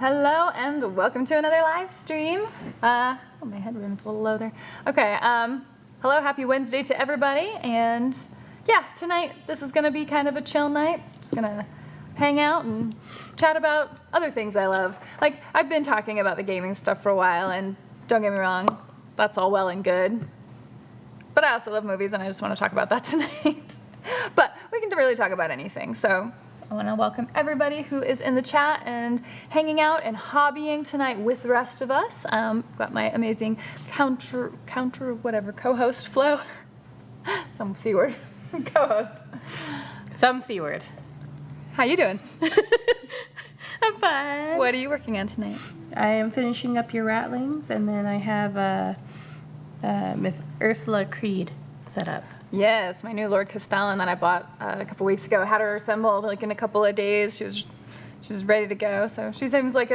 Hello and welcome to another live stream. My headroom's a little low there. Okay, hello, happy Wednesday to everybody. And yeah, tonight this is gonna be kind of a chill night. Just gonna hang out and chat about other things I love. Like, I've been talking about the gaming stuff for a while, and don't get me wrong, that's all well and good. But I also love movies, and I just want to talk about that tonight. But we can really talk about anything, so I want to welcome everybody who is in the chat and hanging out and hobbying tonight with the rest of us. Got my amazing co-host, Flo. Some C word. Co-host. Some C word. How you doing? I'm fine. What are you working on tonight? I am finishing up your rattlings, and then I have Miss Ursula Creed set up. Yes, my new Lord Castellan that I bought a couple weeks ago. Had her assembled like in a couple of days. She's ready to go. So she seems like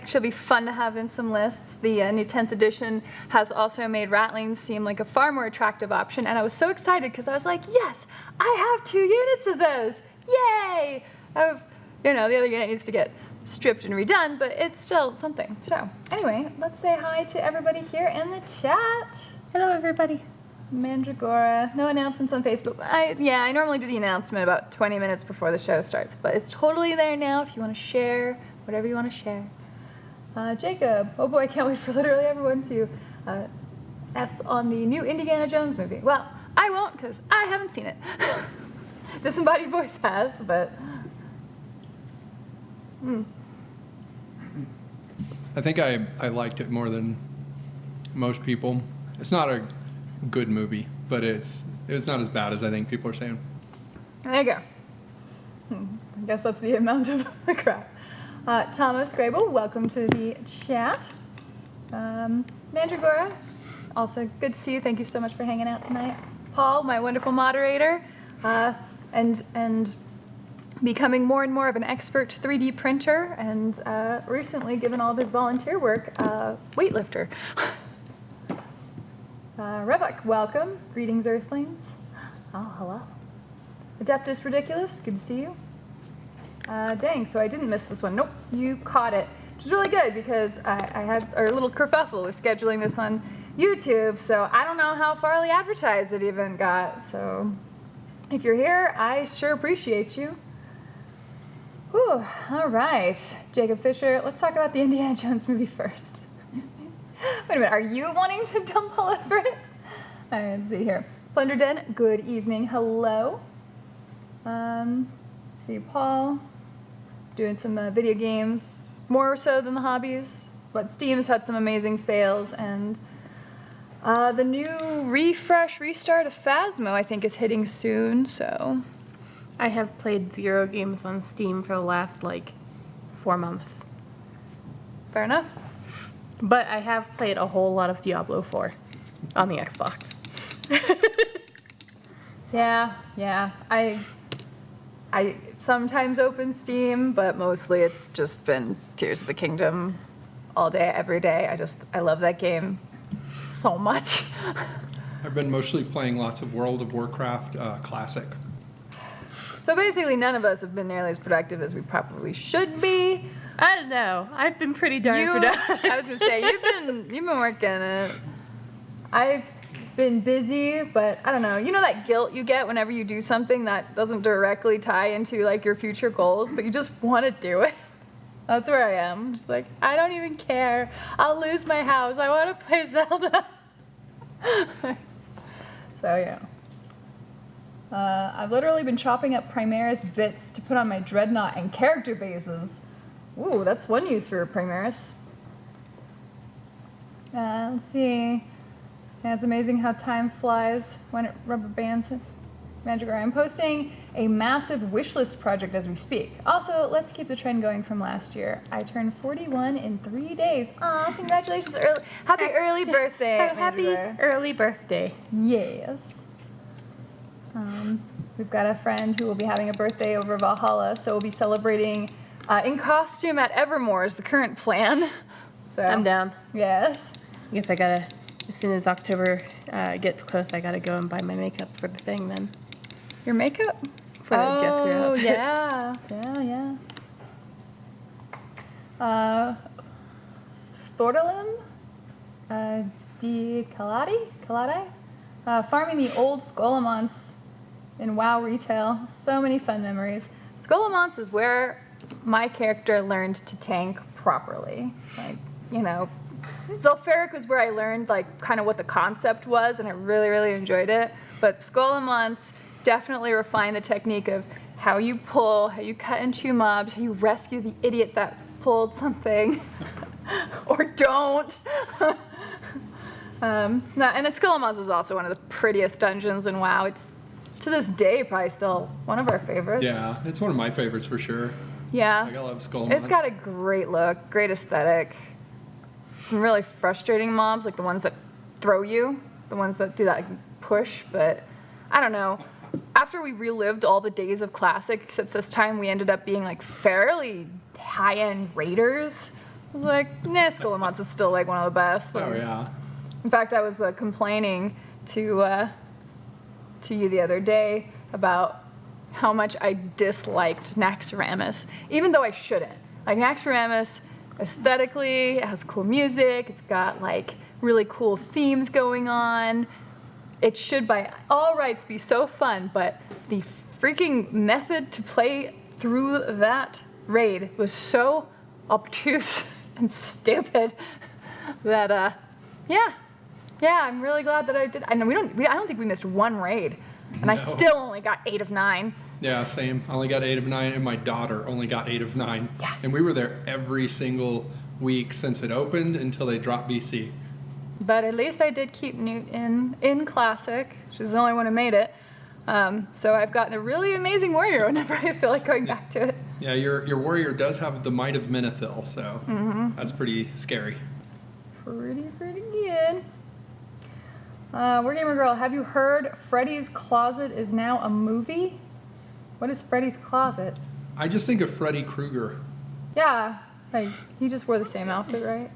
she'll be fun to have in some lists. The new 10th edition has also made rattlings seem like a far more attractive option, and I was so excited because I was like, yes, I have 2 units of those. Yay! The other unit needs to get stripped and redone, but it's still something. So anyway, let's say hi to everybody here in the chat. Hello, everybody. Mandragora. No announcements on Facebook. I normally do the announcement about 20 minutes before the show starts, but it's totally there now if you want to share whatever you want to share. Jacob. Oh boy, I can't wait for literally everyone to F's on the new Indiana Jones movie. Well, I won't because I haven't seen it. Disembodied Voice has, but I think I liked it more than most people. It's not a good movie, but it's not as bad as I think people are saying. There you go. I guess that's the amount of the crap. Thomas Grable, welcome to the chat. Mandragora, also good to see you. Thank you so much for hanging out tonight. Paul, my wonderful moderator, and becoming more and more of an expert 3D printer, and recently, given all of his volunteer work, weightlifter. Rebek, welcome. Greetings, Earthlings. Oh, hello. Adeptus Ridiculous, good to see you. Dang, so I didn't miss this one. Nope, you caught it, which is really good because I had a little kerfuffle with scheduling this on YouTube, so I don't know how farly advertised it even got. So if you're here, I sure appreciate you. Whew, all right. Jacob Fisher, let's talk about the Indiana Jones movie first. Wait a minute, are you wanting to dump all over it? All right, let's see here. Plunderden, good evening, hello. Let's see, Paul, doing some video games, more so than the hobbies, but Steam's had some amazing sales, and the new restart of Phasmo, I think, is hitting soon, so. I have played 0 games on Steam for the last, 4 months. Fair enough. But I have played a whole lot of Diablo 4 on the Xbox. Yeah. I sometimes open Steam, but mostly it's just been Tears of the Kingdom all day, every day. I love that game so much. I've been mostly playing lots of World of Warcraft Classic. So basically none of us have been nearly as productive as we probably should be. I don't know. I've been pretty darn productive. I was going to say, you've been working it. I've been busy, but I don't know. You know that guilt you get whenever you do something that doesn't directly tie into your future goals, but you just want to do it? That's where I am. I'm just I don't even care. I'll lose my house. I want to play Zelda. So yeah. I've literally been chopping up Primaris bits to put on my Dreadnought and character bases. Ooh, that's one use for Primaris. Let's see. Yeah, it's amazing how time flies when it rubber bands it. Mandragora, I'm posting a massive wish list project as we speak. Also, let's keep the trend going from last year. I turned 41 in 3 days. Aw, congratulations. Happy early birthday, Happy early birthday. Yes. We've got a friend who will be having a birthday over Valhalla, so we'll be celebrating in costume at Evermore is the current plan. So I'm down. Yes. I guess I gotta, as soon as October gets close, I gotta go and buy my makeup for the thing then. Your makeup? For the Jester outfit. Yeah. Thordalim, di Calade, farming the old Skolamons in WoW retail. So many fun memories. Skolamons is where my character learned to tank properly. Like, you know, Zulfaric was where I learned like kind of what the concept was, and I really, really enjoyed it. But Skolamons definitely refined the technique of how you pull, how you cut and chew mobs, how you rescue the idiot that pulled something, or don't. And Skolamons is also one of the prettiest dungeons in WoW. It's, to this day, probably still one of our favorites. Yeah, it's one of my favorites for sure. Yeah. Like, I love Skull It's got a great look, great aesthetic. Some really frustrating mobs, like the ones that throw you, the ones that do that like, push, but I don't know. After we relived all the days of Classic, except this time we ended up being like fairly high-end raiders, I was like, nah, Skolamons is still like one of the best. Oh, yeah. In fact, I was complaining to you the other day about how much I disliked Naxxramas, even though I shouldn't. Like Naxxramas, aesthetically, it has cool music. It's got like really cool themes going on. It should, by all rights, be so fun. But the freaking method to play through that raid was so obtuse and stupid that yeah, I'm really glad that I did. I know I don't think we missed one raid, and No. I still only got 8 of 9. Yeah, same. I only got 8 of 9, and my daughter only got 8 of 9. Yeah. And we were there every single week since it opened until they dropped BC. But at least I did keep Newt in Classic. She was the only one who made it. So I've gotten a really amazing warrior whenever I feel like going back to it. Yeah, your warrior does have the might of Menethil, so that's pretty scary. Pretty good. Wargamer Girl, have you heard Freddy's Closet is now a movie? What is Freddy's Closet? I just think of Freddy Krueger. Yeah, like he just wore the same outfit, right?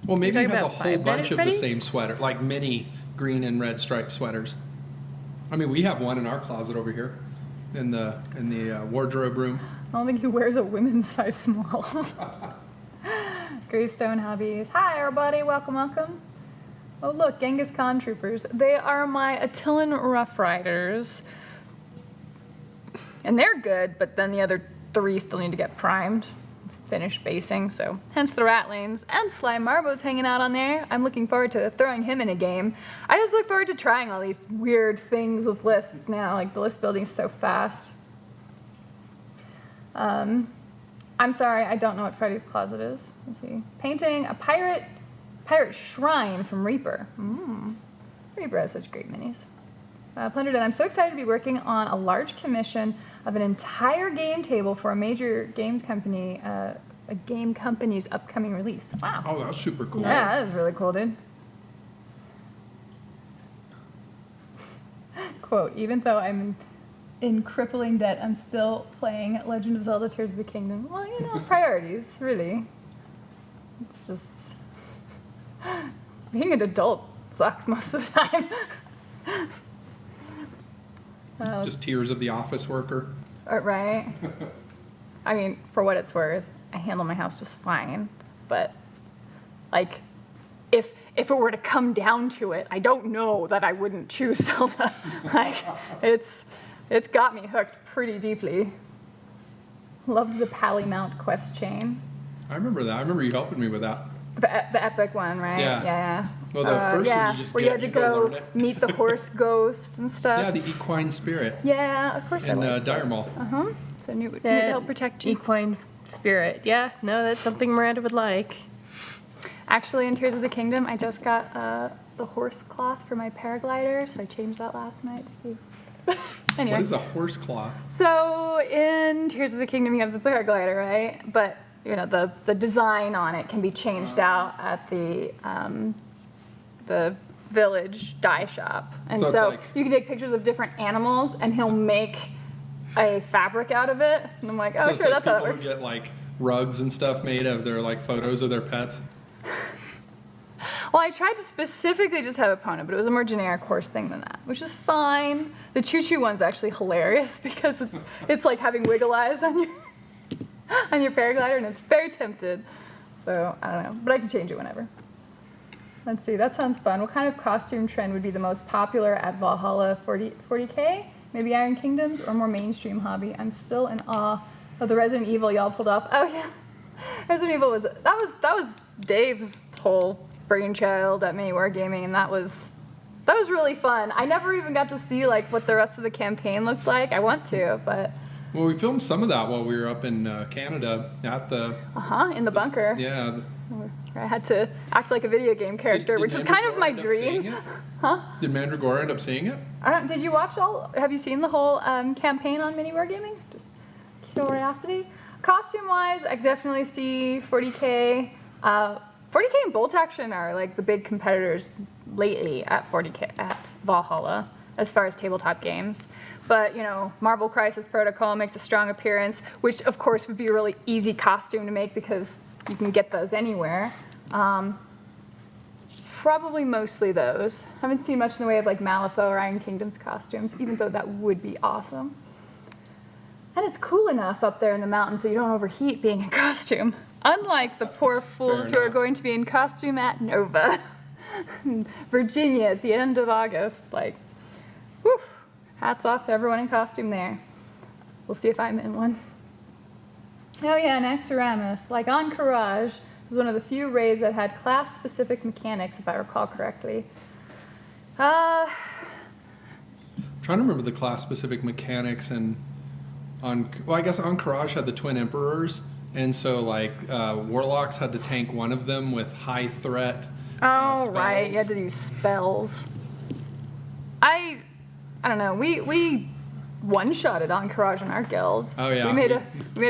Well, maybe he talking has a about whole Five bunch Nights of at the Freddy's? same sweater, like many green and red striped sweaters. I mean, we have one in our closet over here, in the wardrobe room. I don't think he wears a women's size small. Greystone Hobbies. Hi, everybody. Welcome. Oh, look, Genghis Khan troopers. They are my Attilan Rough Riders. And they're good, but then the other 3 still need to get primed, finished basing, so hence the Ratlings. And Sly Marbo's hanging out on there. I'm looking forward to throwing him in a game. I just look forward to trying all these weird things with lists now. Like, the list building is so fast. I'm sorry, I don't know what Freddy's Closet is. Let's see. Painting a pirate shrine from Reaper. Reaper has such great minis. Plundered, and I'm so excited to be working on a large commission of an entire game table for a major game company, a game company's upcoming release. Wow. Oh, that's super cool. Yeah, that is really cool, dude. Quote, even though I'm in crippling debt, I'm still playing Legend of Zelda Tears of the Kingdom. Well, you know, priorities, really. It's just... being an adult sucks most of the time. Just tears of the office worker. Right? I mean, for what it's worth, I handle my house just fine. But, like, if it were to come down to it, I don't know that I wouldn't choose Zelda. Like, it's got me hooked pretty deeply. Loved the Palymount quest chain. I remember that. I remember you helping me with that. The epic one, right? Yeah. Yeah. Well, the first one you just where get, you had to you go learn go it. meet the horse ghost and stuff. Yeah, the equine spirit. Yeah, of course I And would. Dire Maul. So Newt would help protect you. Equine spirit. Yeah, no, that's something Miranda would like. Actually, in Tears of the Kingdom, I just got the horse cloth for my paraglider, so I changed that last night too. Anyway. What is a horse cloth? So in Tears of the Kingdom, you have the paraglider, right? But you know the design on it can be changed out at the village dye shop, and So it's so like- you can take pictures of different animals, and he'll make a fabric out of it. And I'm like, oh, So it's sure, like that's how that people works. who get like rugs and stuff made of their like photos of their pets. Well, I tried to specifically just have a pony, but it was a more generic horse thing than that, which is fine. The choo-choo one's actually hilarious because it's like having wiggle eyes on your... on your paraglider, and it's very tempted. So I don't know, but I can change it whenever. Let's see, that sounds fun. What kind of costume trend would be the most popular at Valhalla 40K? Maybe Iron Kingdoms or more mainstream hobby? I'm still in awe of the Resident Evil y'all pulled off. Oh yeah, Resident Evil was Dave's whole brainchild at Mini Wargaming, and that was really fun. I never even got to see like what the rest of the campaign looked like. I want to, but. Well, we filmed some of that while we were up in Canada at the. In the bunker. Yeah. I had to act like a video game character, which is kind of my dream. Huh? Did Mandragora end up seeing it? Did you watch have you seen the whole campaign on Mini Wargaming? Just curiosity. Costume-wise, I could definitely see 40K. 40K and Bolt Action are like the big competitors lately at 40K at Valhalla as far as tabletop games. But, Marvel Crisis Protocol makes a strong appearance, which of course would be a really easy costume to make because you can get those anywhere. Probably mostly those. Haven't seen much in the way of like Malifaux or Iron Kingdom's costumes, even though that would be awesome. And it's cool enough up there in the mountains that you don't overheat being in costume. Unlike the poor fools who are going to be in costume at Nova, Virginia at the end of August. Like, whew, hats off to everyone in costume there. We'll see if I'm in one. Oh yeah, and Axaramus, like Encourage, was one of the few raids that had class-specific mechanics, if I recall correctly. I'm trying to remember the class-specific mechanics, and I guess Encourage had the Twin Emperors, and so like Warlocks had to tank one of them with high threat. Oh right, you had to do spells. I don't know. We one-shotted Encourage in our guild. Oh yeah. We made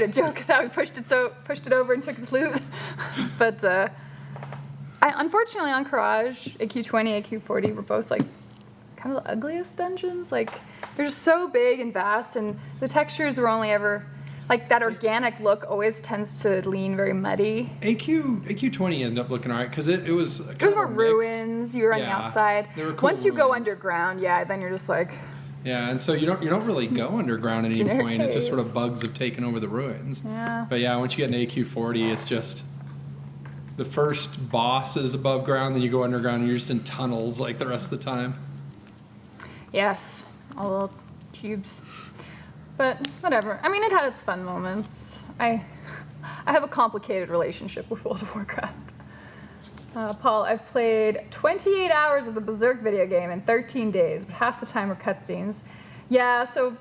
a joke that we pushed it over and took its loot. But unfortunately, Encourage, AQ20, AQ40 were both like kind of the ugliest dungeons. Like they're just so big and vast, and the textures were only ever like that organic look always tends to lean very muddy. AQ20 ended up looking alright because it was kind There of were a mix. ruins. You were on the outside. There were cool Once you go ruins. underground, then you're just like. Yeah, and so you don't really go underground at any Generic point. It's just cave. sort of bugs have taken over the ruins. Yeah. But yeah, once you get an AQ40, it's just the first boss is above ground, then you go underground, and you're just in tunnels like the rest of the time. Yes, all little cubes. But whatever. I mean, it had its fun moments. I have a complicated relationship with World of Warcraft. Paul, I've played 28 hours of the Berserk video game in 13 days, but half the time were cutscenes. Yeah, so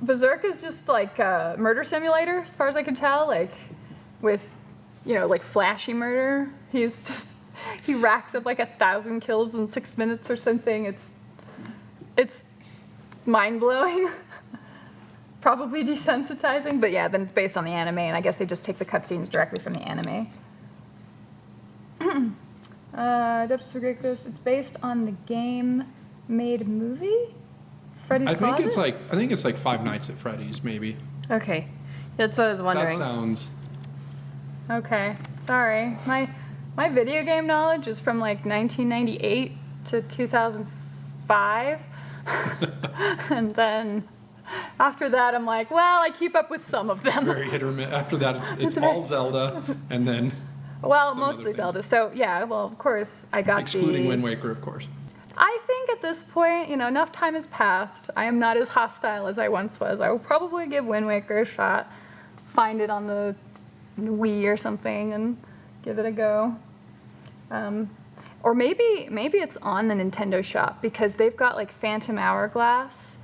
Berserk is just like a murder simulator, as far as I can tell, like with, like flashy murder. He racks up like 1,000 kills in 6 minutes or something. It's mind-blowing. Probably desensitizing, but yeah, then it's based on the anime, and I guess they just take the cutscenes directly from the anime. Adeptus Ridiculous. It's based on the game-made movie, Freddy's Closet? I think it's like Five Nights at Freddy's, maybe. Okay, that's what I was wondering. That sounds. Okay, sorry. My video game knowledge is from like 1998 to 2005, and then after that I'm like, well, I keep up with some of them. Very hit or miss. After that, it's all Zelda, and then. Well, some other mostly things. Zelda. So yeah, well, of course I got Excluding Wind Waker, of course. I think at this point, enough time has passed. I am not as hostile as I once was. I will probably give Wind Waker a shot, find it on the Wii or something, and give it a go. Or maybe it's on the Nintendo shop because they've got like Phantom Hourglass,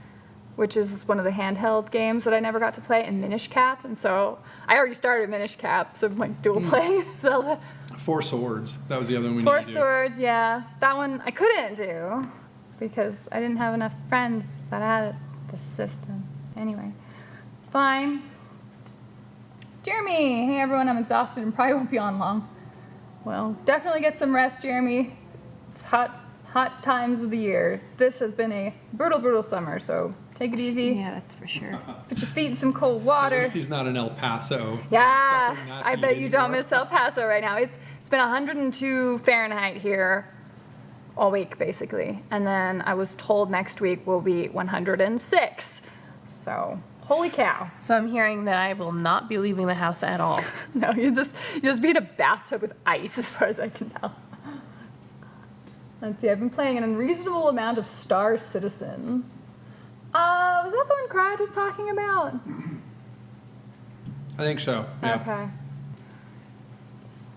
which is one of the handheld games that I never got to play, and Minish Cap, and so I already started Minish Cap, so I'm like dual playing Zelda. Four Swords. That was the other one we Four needed to do. Swords, yeah. That one I couldn't do because I didn't have enough friends that had the system. Anyway, it's fine. Jeremy, hey everyone, I'm exhausted and probably won't be on long. Well, definitely get some rest, Jeremy. It's hot times of the year. This has been a brutal summer, so take it easy. Yeah, that's for sure. Put your feet in some cold At water. least he's not in El Paso. Yeah, suffering that I heat bet you don't anymore. miss El Paso right now. It's been 102 Fahrenheit here all week, basically. And then I was told next week will be 106. So Holy cow. So I'm hearing that I will not be leaving the house at all. No, you just be in a bathtub with ice as far as I can tell. Let's see, I've been playing an unreasonable amount of Star Citizen. Was that the one Cried was talking about? I think so. Yeah.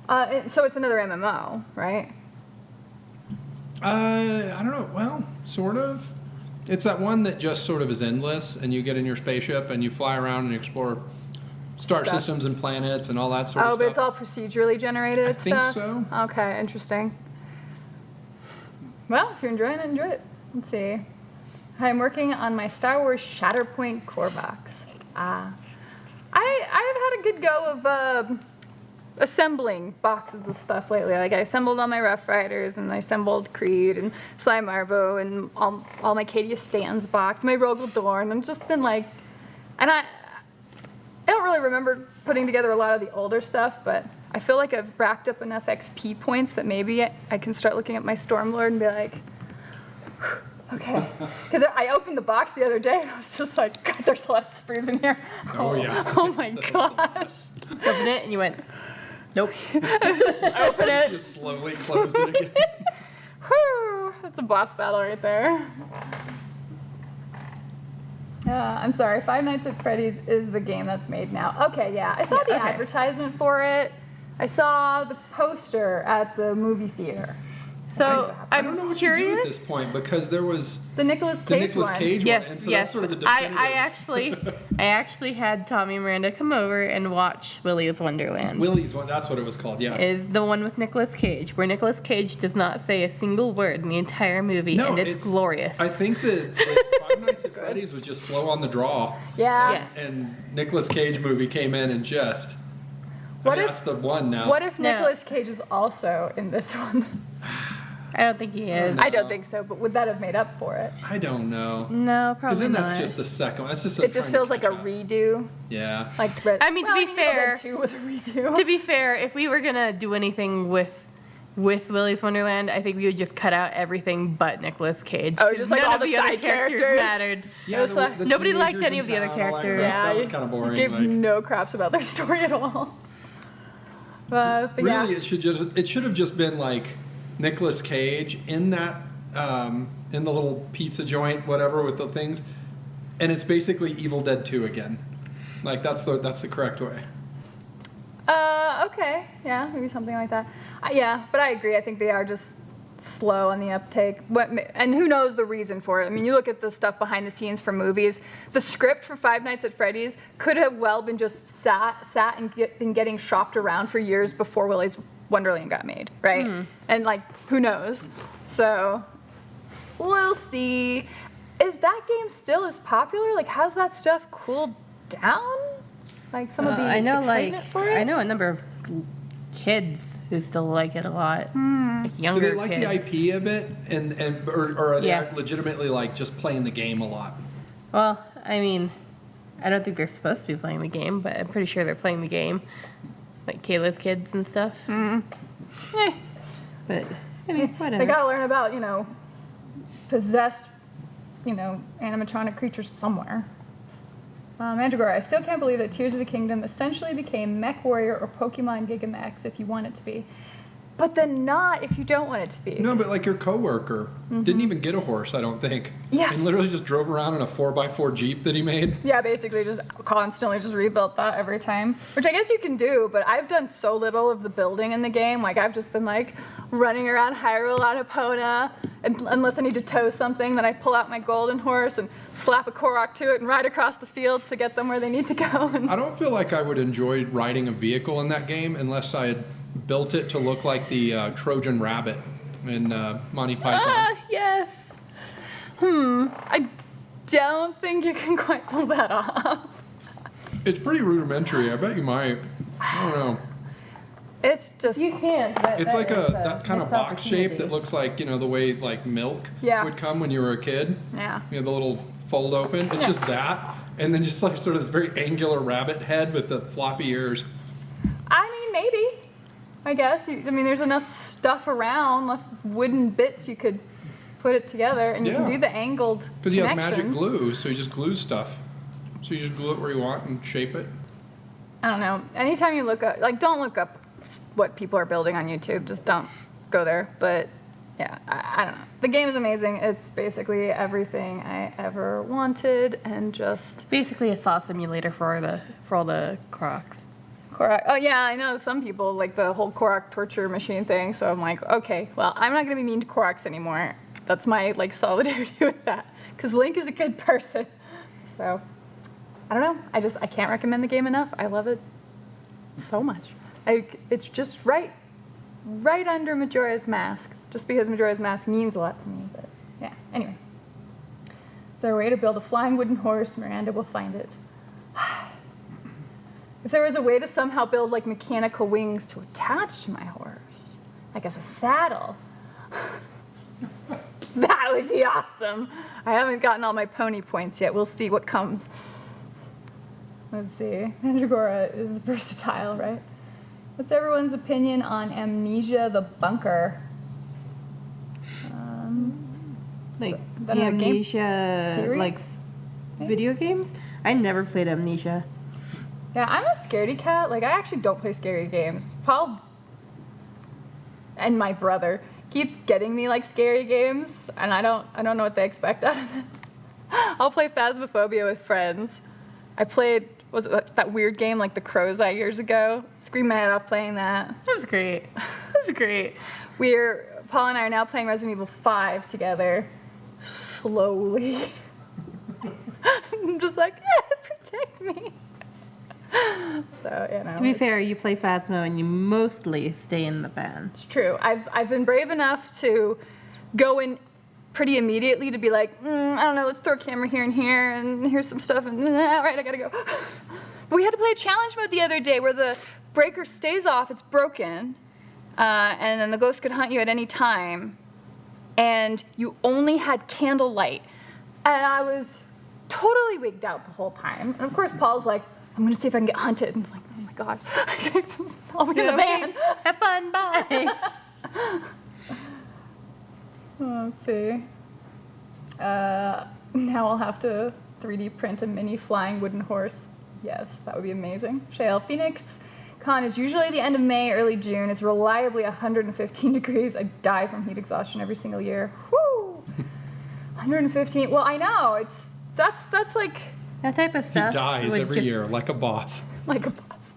Okay. So it's another MMO, right? I don't know. Well, sort of. It's that one that just sort of is endless, and you get in your spaceship and you fly around and explore star Stuff. systems and planets and all that sort of Oh, stuff. but it's all procedurally generated I think stuff? so. Okay, interesting. Well, if you're enjoying it, enjoy it. Let's see. I'm working on my Star Wars Shatterpoint core box. I've had a good go of assembling boxes of stuff lately. Like I assembled all my Rough Riders, and I assembled Creed and Sly Marbo and all my Cadia Stands box, my Rogel Dorn. I've just been like, and I don't really remember putting together a lot of the older stuff, but I feel like I've racked up enough XP points that maybe I can start looking at my Stormlord and be like, okay. Because I opened the box the other day and I was just like, God, there's a lot of sprues in here. Oh, yeah. Oh my gosh. You open it and you went, nope. Open it. Just slowly closed it again. Whew, that's a boss battle right there. I'm sorry, Five Nights at Freddy's is the game that's made now. Okay, yeah. I saw the okay. advertisement for it. I saw the poster at the movie theater. So I don't know I'm what you do curious. at this point because there was The Nicolas the Cage Nicolas one. Cage Yes, one, and so yes. that's sort of the definitive. I actually had Tommy and Miranda come over and watch Willy's Wonderland. Willie's one. That's what it was called. Yeah. Is the one with Nicolas Cage, where Nicolas Cage does not say a single word in the entire movie, No, and it's glorious. I think that Five Nights at Freddy's was just slow on the draw, Yeah. Yes. and Nicolas Cage movie came in and just. What if- that's the one now? What if No. Nicolas Cage is also in this one? I don't think he is. I don't think so, but would that have made up for it? I don't know. No, Because probably then not. that's just the second one. That's just. It just feels like a redo. Yeah. Like, I mean, to be Evil fair- Dead 2 was a redo. To be fair, if we were gonna do anything with Willy's Wonderland, I think we would just cut out everything but Nicolas Cage. Oh, 'cause just like none all of the the other side characters characters. mattered. Yeah, It was like- Nobody liked teenagers any in of the other town, all that characters. crap. Yeah, That was you kind of boring. Gave like, no craps about their story at all. But really, yeah. it should have just been like Nicolas Cage in that in the little pizza joint, whatever, with the things, and it's basically Evil Dead 2 again. Like that's the correct way. Okay. Yeah, maybe something like that. Yeah, but I agree. I think they are just slow on the uptake. And who knows the reason for it? I mean, you look at the stuff behind the scenes for movies. The script for Five Nights at Freddy's could have well been just sat and been getting shopped around for years before Willy's Wonderland got made, right? And like, who knows? So we'll see. Is that game still as popular? Like, how's that stuff cooled down? Like some of the I know, excitement for it? I know a number of kids who still like it a lot. Like Do younger they like kids. the IP of it, or are they Yes. legitimately like just playing the game a lot? Well, I mean, I don't think they're supposed to be playing the game, but I'm pretty sure they're playing the game. Like Kayla's kids and stuff. Eh, But, I mean, whatever. they gotta learn about, possessed, animatronic creatures somewhere. Mandragora, I still can't believe that Tears of the Kingdom essentially became Mech Warrior or Pokemon Gigamax if you want it to be. But then not if you don't want it to be. No, but like your coworker didn't even get a horse, I don't think. Yeah. And literally just drove around in a 4x4 Jeep that he made. Yeah, basically just constantly just rebuilt that every time. Which I guess you can do, but I've done so little of the building in the game. Like, I've just been, like, running around Hyrule on Epona, and unless I need to tow something, then I pull out my golden horse and slap a Korok to it and ride across the field to get them where they need to go. And I don't feel like I would enjoy riding a vehicle in that game unless I had built it to look like the Trojan rabbit in Monty Python. Yes. I don't think you can quite pull that off. It's pretty rudimentary. I bet you might. I don't know. It's just, You can't. But It's like is that kind of missed box shape opportunity. that looks like, the way like milk Yeah. would come when you were a kid. yeah. The little fold open. It's just that. And then just like sort of this very angular rabbit head with the floppy ears. I mean, maybe. I guess. There's enough stuff around, enough wooden bits you could put it together, and you can Yeah. do the angled Because he has magic connections. glue, so he just glues stuff. So you just glue it where you want and shape it? I don't know. Anytime you look up, like, don't look up what people are building on YouTube. Just don't go there. But yeah, I don't know. The game is amazing. It's basically everything I ever wanted, and just Basically a saw simulator for all the Crocs. Korok. Oh yeah, I know some people like the whole Korok torture machine thing. So I'm like, okay, well, I'm not gonna be mean to Koroks anymore. That's my like solidarity with that, because Link is a good person. So I don't know. I can't recommend the game enough. I love it so much. It's just right under Majora's Mask. Just because Majora's Mask means a lot to me. But yeah. Anyway, is there a way to build a flying wooden horse? Miranda will find it. If there was a way to somehow build like mechanical wings to attach to my horse, I guess a saddle, that would be awesome. I haven't gotten all my pony points yet. We'll see what comes. Let's see. Mandragora is versatile, right? What's everyone's opinion on Amnesia the Bunker? Like that the a game Amnesia, series? like video games. I never played Amnesia. Yeah, I'm a scaredy cat. Like, I actually don't play scary games. Paul and my brother keeps getting me like scary games, and I don't know what they expect out of this. I'll play Phasmophobia with friends. I played, was it that weird game like the Crow's Eye years ago? Scream my head off playing that. That was great. That was great. Paul and I are now playing Resident Evil 5 together. Slowly. I'm just like, protect me. So, you know. To be fair, you play Phasmo and you mostly stay in the van. It's true. I've been brave enough to go in pretty immediately to be like, I don't know, let's throw a camera here and here's some stuff, and all right, I gotta go. But we had to play a challenge mode the other day where the breaker stays off, it's broken, and then the ghost could hunt you at any time, and you only had candlelight. And I was totally wigged out the whole time. And of course, Paul's like, I'm gonna see if I can get hunted. And I'm like, oh my God. I'll be in the van. Have fun, bye. Let's see. Now I'll have to 3D print a mini flying wooden horse. Yes, that would be amazing. Shale, Phoenix Con is usually the end of May, early June. It's reliably 115 degrees. I die from heat exhaustion every single year. Whoo! 115. Well, I know. That's like That type of He stuff. dies would every just- year like a boss. like a boss.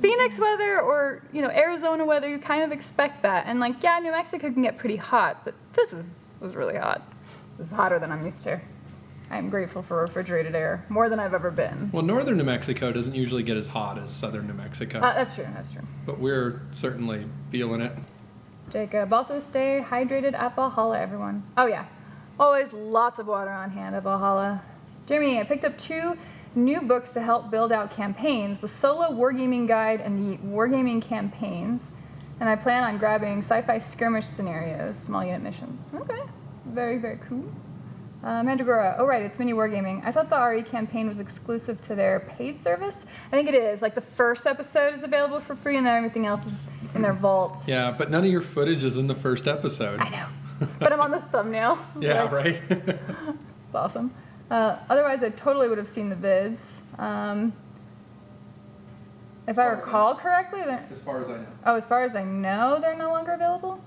Phoenix weather or, Arizona weather, you kind of expect that. And like, yeah, New Mexico can get pretty hot, but this was really hot. This is hotter than I'm used to. I'm grateful for refrigerated air, more than I've ever been. Well, northern New Mexico doesn't usually get as hot as southern New Mexico, That's true. but we're certainly feeling it. Jacob, also stay hydrated at Valhalla, everyone. Oh yeah, always lots of water on hand at Valhalla. Jeremy, I picked up 2 new books to help build out campaigns, the Solo Wargaming Guide and the Wargaming Campaigns, and I plan on grabbing sci-fi skirmish scenarios, small unit missions. Okay, very, very cool. Mandragora, oh right, it's mini wargaming. I thought the RE campaign was exclusive to their paid service. I think it is. Like the first episode is available for free and then everything else is in their vault. Yeah, but none of your footage is in the first episode. I know, but I'm on the thumbnail. Yeah, Like, right? It's awesome. Otherwise, I totally would have seen the vids. If I recall correctly, As far as I know. as far as I know, they're no longer available.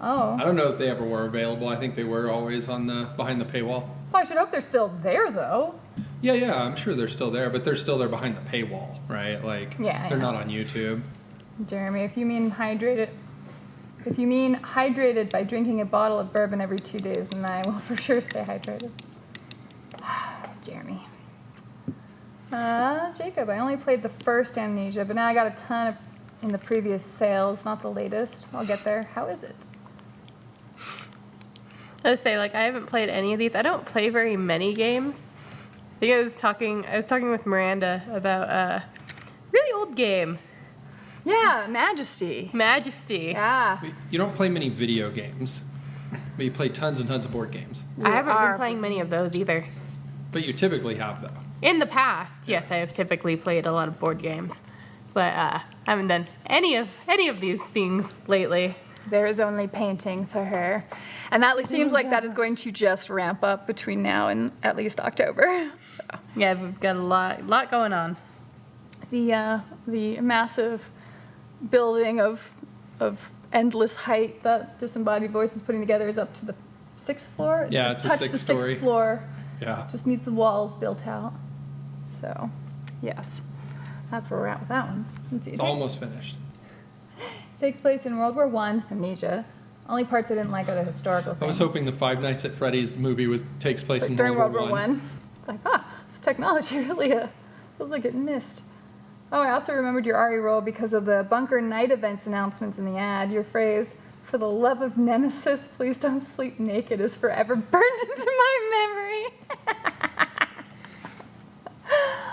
Oh, I don't know if they ever were available. I think they were always on behind the paywall. well, I should hope they're still there though. Yeah, I'm sure they're still there, but they're still there behind the paywall, right? Like, Yeah, I they're know. not on YouTube. Jeremy, if you mean hydrated by drinking a bottle of bourbon every 2 days, then I will for sure stay hydrated. Jeremy. Jacob, I only played the first Amnesia, but now I got a ton in the previous sales, not the latest. I'll get there. How is it? I would say, I haven't played any of these. I don't play very many games. I think I was talking with Miranda about a really old game, Yeah, Majesty. Majesty. Yeah. You don't play many video games, but you play tons and tons of board games. I haven't are- been playing many of those either. But you typically have, though. In the past, yes, I have typically played a lot of board games, but I haven't done any of these things lately. there is only painting for her. And that seems like that is going to just ramp up between now and at least October. So. Yeah, we've got a lot going on. The massive building of endless height that Disembodied Voice is putting together is up to the 6th floor. Yeah, it's a 6th story. 6th floor. Yeah. Just needs the walls built out. So, yes, that's where we're at with that one. Let's see. It's almost finished. Takes place in World War I, Amnesia. Only parts I didn't like are the historical things. I was hoping the Five Nights at Freddy's movie takes place in during World War I. It's like, this technology really feels like it missed. Oh, I also remembered your RE role because of the Bunker Night events announcements in the ad. Your phrase, "For the love of Nemesis, please don't sleep naked," is forever burned into my memory.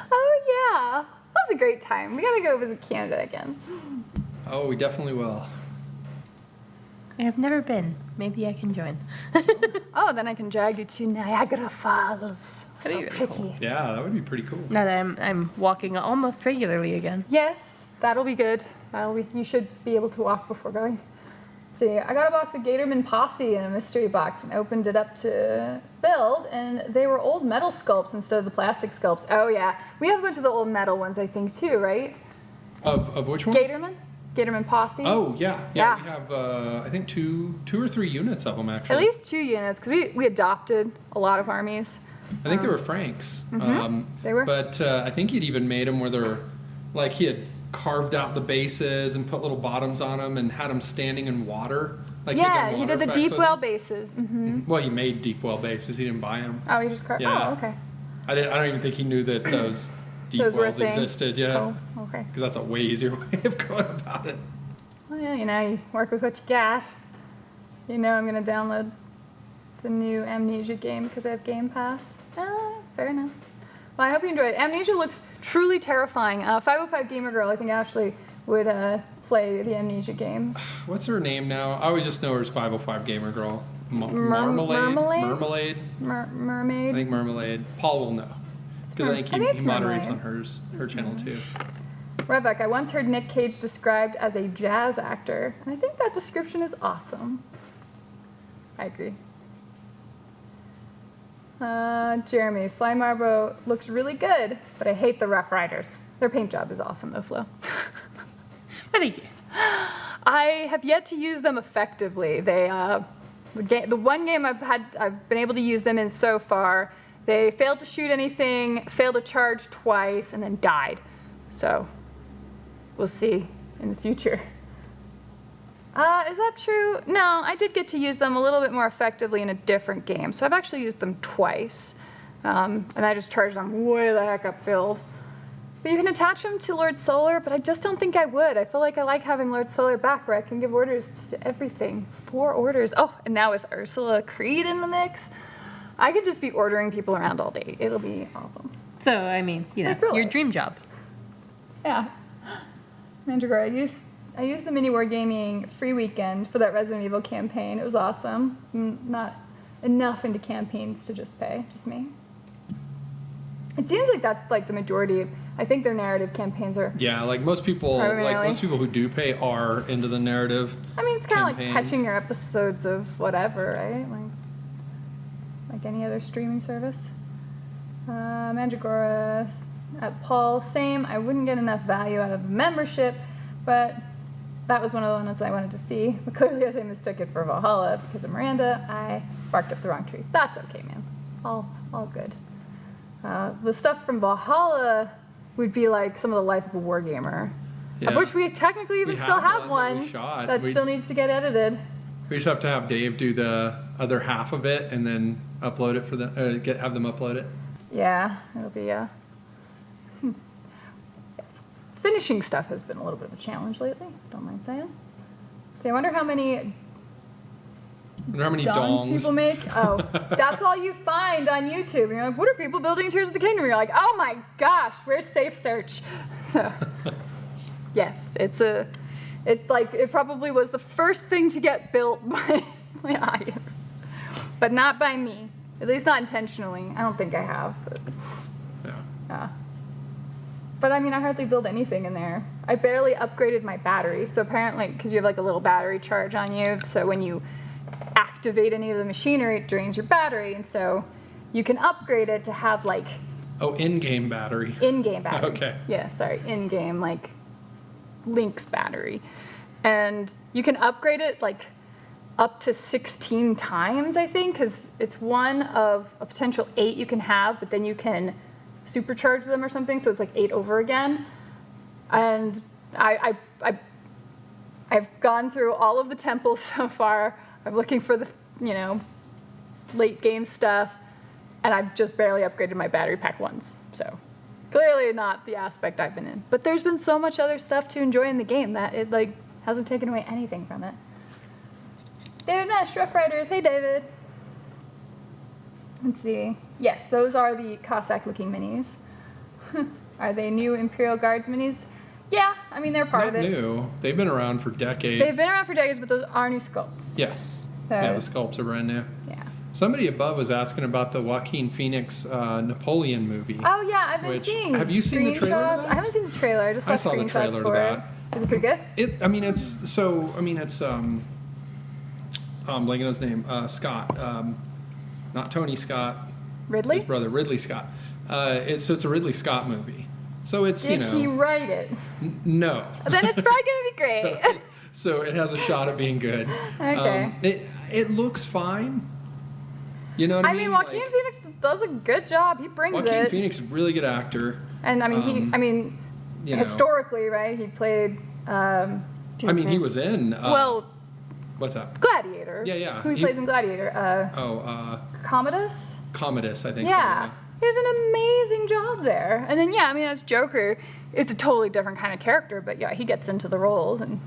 Oh, yeah. That was a great time. We gotta go visit Canada again. Oh, we definitely will. I have never been. Maybe I can join. Oh, then I can drag you to Niagara Falls. That'd So be really pretty. cool. Yeah, that would be pretty cool. Now that I'm walking almost regularly again. Yes, that'll be good. You should be able to walk before going. See, I got a box of Gatorman Posse in a mystery box and opened it up to build, and they were old metal sculpts instead of the plastic sculpts. Oh yeah, we have a bunch of the old metal ones, I think, too, right? Of which ones? Gatorman Posse. Oh yeah. We Yeah. have I think two or three units of them actually. At least 2 units, because we adopted a lot of armies. I think they were Frank's. They were. But I think he'd even made them where they're like he had carved out the bases and put little bottoms on them and had them standing in water. Like Yeah, he he had did the done water deep effects well with bases. them. Well, he made deep well bases. He didn't buy them. Oh, he just carved. Yeah. Oh, okay. I don't even think he knew that those deep Those were a wells thing. existed. Yeah. Oh, okay. Because that's a way easier way of going about it. Well, yeah, you work with what you got. I'm going to download the new Amnesia game because I have Game Pass. Fair enough. Well, I hope you enjoyed it. Amnesia looks truly terrifying. 505 Gamer Girl, I think Ashley would play the Amnesia games. What's her name now? I always just know her as 505 Gamer Girl. Marmalade? Marmalade? Mermaid? I think Marmalade. Paul will know. Because I think it's he moderates on Marmalade. her channel too. Rebecca, I once heard Nick Cage described as a jazz actor, and I think that description is awesome. I agree. Jeremy, Sly Marbo looks really good, but I hate the Rough Riders. Their paint job is awesome though, Flo. Thank you. I have yet to use them effectively. The one game I've been able to use them in so far, they failed to shoot anything, failed to charge twice, and then died. So we'll see in the future. Is that true? No, I did get to use them a little bit more effectively in a different game. So I've actually used them twice. And I just charged them way the heck up filled. But you can attach them to Lord Solar, but I just don't think I would. I feel like I like having Lord Solar back where I can give orders to everything. 4 orders. Oh, and now with Ursula Creed in the mix, I could just be ordering people around all day. It'll be awesome. So, I mean, Like, really? your dream job. Yeah. Mandragora, I used the mini wargaming free weekend for that Resident Evil campaign. It was awesome. Not enough into campaigns to just pay, just me. It seems like that's like the majority. I think their narrative campaigns are. Yeah, like most people, who do pay are into the narrative. I mean, it's kind of like campaigns. catching your episodes of whatever, right? Like any other streaming service. Mandragora, at Paul, same. I wouldn't get enough value out of a membership, but that was one of the ones I wanted to see. But clearly, as I mistook it for Valhalla because of Miranda, I barked up the wrong tree. That's okay, man. All good. The stuff from Valhalla would be like some of the life of a wargamer, Yeah. of which we technically even still have one one that we shot. that still needs to get edited. We just have to have Dave do the other half of it and then upload it for have them upload it. Yeah, it'll be yes. Finishing stuff has been a little bit of a challenge lately. Don't mind saying. See, I wonder how many I wonder how many dongs dongs. people make. Oh, that's all you find on YouTube. And you're like, what are people building Tears of the Kingdom? You're like, oh my gosh, where's Safe Search? So, yes, it's like it probably was the first thing to get built by my audience, but not by me. At least not intentionally. I don't think I have. But, Yeah. but I mean, I hardly build anything in there. I barely upgraded my battery. So apparently, because you have like a little battery charge on you, so when you activate any of the machinery, it drains your battery, and so you can upgrade it to have like in-game battery. In-game battery. Okay. Yeah, sorry, in-game, like Link's battery. And you can upgrade it like up to 16 times, I think, because it's one of a potential 8 you can have, but then you can supercharge them or something, so it's like 8 over again. And I've gone through all of the temples so far. I'm looking for the, late game stuff, and I've just barely upgraded my battery pack once. So clearly not the aspect I've been in. But there's been so much other stuff to enjoy in the game that it like hasn't taken away anything from it. David Mesh, Rough Riders. Hey, David. Let's see. Yes, those are the Cossack-looking minis. Are they new Imperial Guards minis? Yeah, I mean, they're part Not of it. new. They've been around for decades. They've been around for decades, but those are new sculpts. Yes. So, Yeah, the sculpts are brand new. Yeah. Somebody above was asking about the Joaquin Phoenix Napoleon movie. Oh, yeah, I've been Which- seeing have you seen the trailer to screenshots. that? I haven't seen the trailer. I just saw I saw the screenshots trailer to for that. it. Is it pretty good? It's I'm blanking on his name. Scott. Not Tony Scott. Ridley? His brother, Ridley Scott. It's a Ridley Scott movie. So it's, Did he write it? No. Then it's probably going to be great. So it has a shot at being good. Okay. It looks fine. You know what I mean? Joaquin Like, Phoenix does a good job. He brings Joaquin it. Phoenix is a really good actor. And I mean, you know. historically, right? He played. He was in. What's that? Gladiator. Yeah. Who he plays in Gladiator? Commodus. Commodus, I think. Yeah. He did an amazing job there. And then, as Joker, it's a totally different kind of character, but yeah, he gets into the roles, and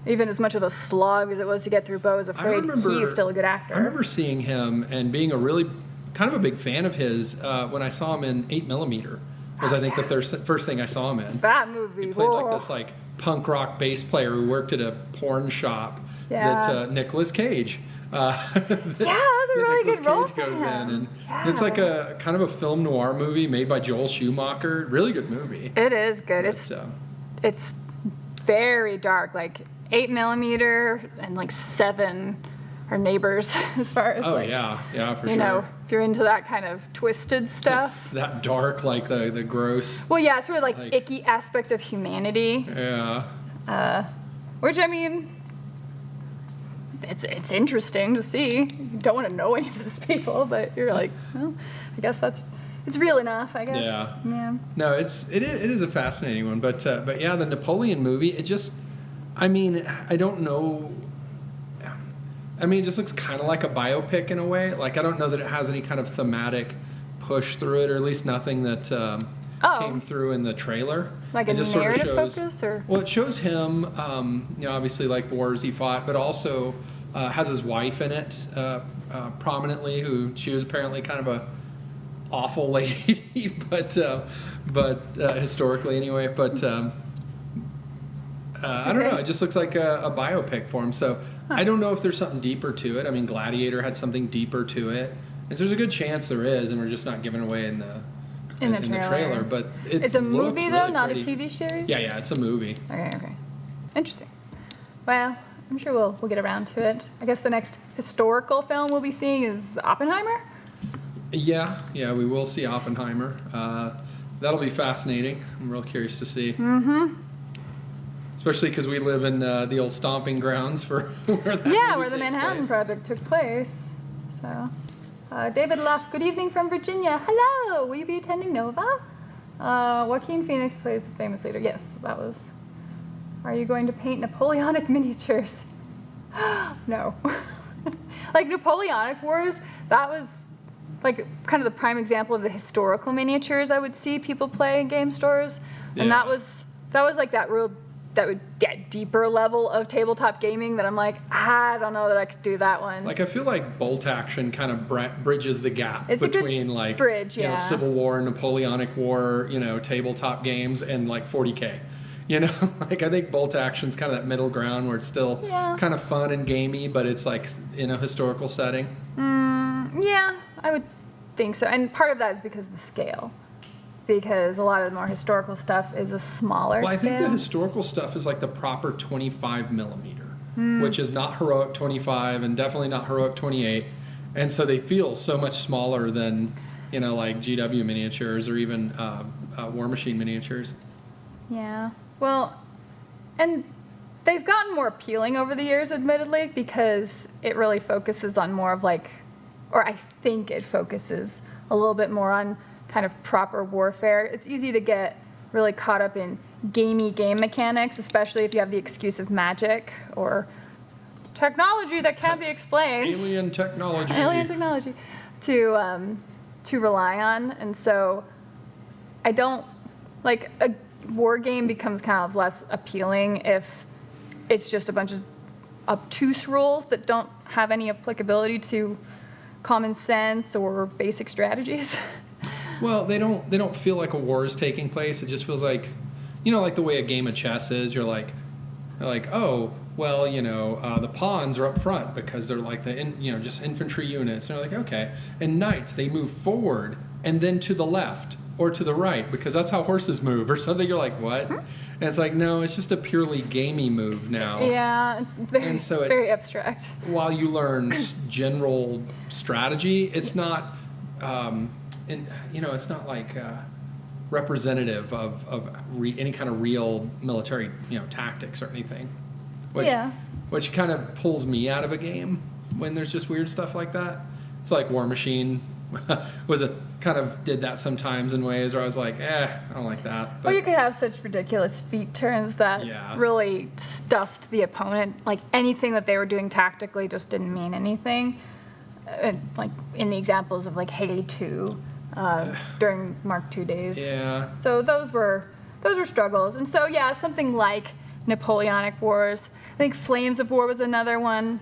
even as much of a slog as it was to get through Beau is Afraid, he's still a good actor. I remember seeing him and being a really kind of a big fan of his when I saw him in 8mm. Was I think the first thing I saw him in. That movie. He played whoa. like this punk rock bass player who worked at a porn shop that Nicolas Cage. That was a really good role Cage goes for in, him. and it's like a kind of a film noir movie made by Joel Schumacher. Really good movie. It is good. It's very dark, like 8mm and like 7 are neighbors as far as for sure. If you're into that kind of twisted stuff. That dark, like the gross. Well, yeah, sort of like icky aspects of humanity. Yeah. Which I mean, it's interesting to see. You don't want to know any of those people, but you're like, well, I guess it's real enough, I guess. Yeah. Yeah. No, it is a fascinating one, but yeah, the Napoleon movie, it just, I don't know. It just looks kind of like a biopic in a way. Like, I don't know that it has any kind of thematic push through it, or at least nothing that came through in the trailer. Like it a just narrative sort of shows, focus, or? Well, it shows him, obviously like wars he fought, but also has his wife in it prominently, who she was apparently kind of a awful lady, but historically anyway. But I don't know. It just looks like a biopic for him. So I don't know if there's something deeper to it. Gladiator had something deeper to it, and so there's a good chance there is, and we're just not giving away in the trailer. But it's a movie though, really not pretty. a TV series. Yeah, it's a movie. Okay. Interesting. Well, I'm sure we'll get around to it. I guess the next historical film we'll be seeing is Oppenheimer. Yeah, we will see Oppenheimer. That'll be fascinating. I'm real curious to see. Mm-hmm. Especially because we live in the old stomping grounds for where that movie where the takes Manhattan place. Project took place. So, David Luff, good evening from Virginia. Hello, will you be attending Nova? Joaquin Phoenix plays the famous leader. Yes, that was. Are you going to paint Napoleonic miniatures? No. Like Napoleonic Wars, that was like kind of the prime example of the historical miniatures I would see people play in game stores, and that was like that deeper level of tabletop gaming that I'm like, I don't know that I could do that one. Like, I feel like Bolt Action kind of bridges the gap It's between a good like bridge, Civil War, Napoleonic War, tabletop games, and like 40K. Like, I think Bolt Action's kind of that middle ground where it's still kind of fun and gamey, but it's like in a historical setting. Yeah, I would think so. And part of that is because of the scale. because a lot of the more historical stuff is a smaller Well, I scale. think the historical stuff is like the proper 25 millimeter, which is not heroic 25 and definitely not heroic 28. And so they feel so much smaller than, like GW miniatures or even War Machine miniatures. Yeah. Well, and they've gotten more appealing over the years, admittedly, because it really focuses on more of or I think it focuses a little bit more on kind of proper warfare. It's easy to get really caught up in gamey game mechanics, especially if you have the excuse of magic or technology that can't be explained. Alien technology. Alien technology to rely on. And so I don't, a war game becomes kind of less appealing if it's just a bunch of obtuse rules that don't have any applicability to common sense or basic strategies. Well, they don't feel like a war is taking place. It just feels like, like the way a game of chess is. You're like, oh, well, the pawns are up front because they're like just infantry units. And you're like, okay. And knights, they move forward and then to the left or to the right because that's how horses move or something. You're like, what? And it's like, no, it's just a purely gamey move now. Yeah, And so very abstract. While you learn general strategy, it's not, it's not like representative of any kind of real military, tactics or anything. Which kind of pulls me out of a game when there's just weird stuff like that. It's like War Machine kind of did that sometimes in ways where I was like, I don't like that. But Well, you could have such ridiculous feat turns that really stuffed the opponent. Like anything that they were doing tactically just didn't mean anything. Like in the examples of Hay 2 during Mark II days. Yeah. So those were struggles. And so something like Napoleonic Wars. I think Flames of War was another one.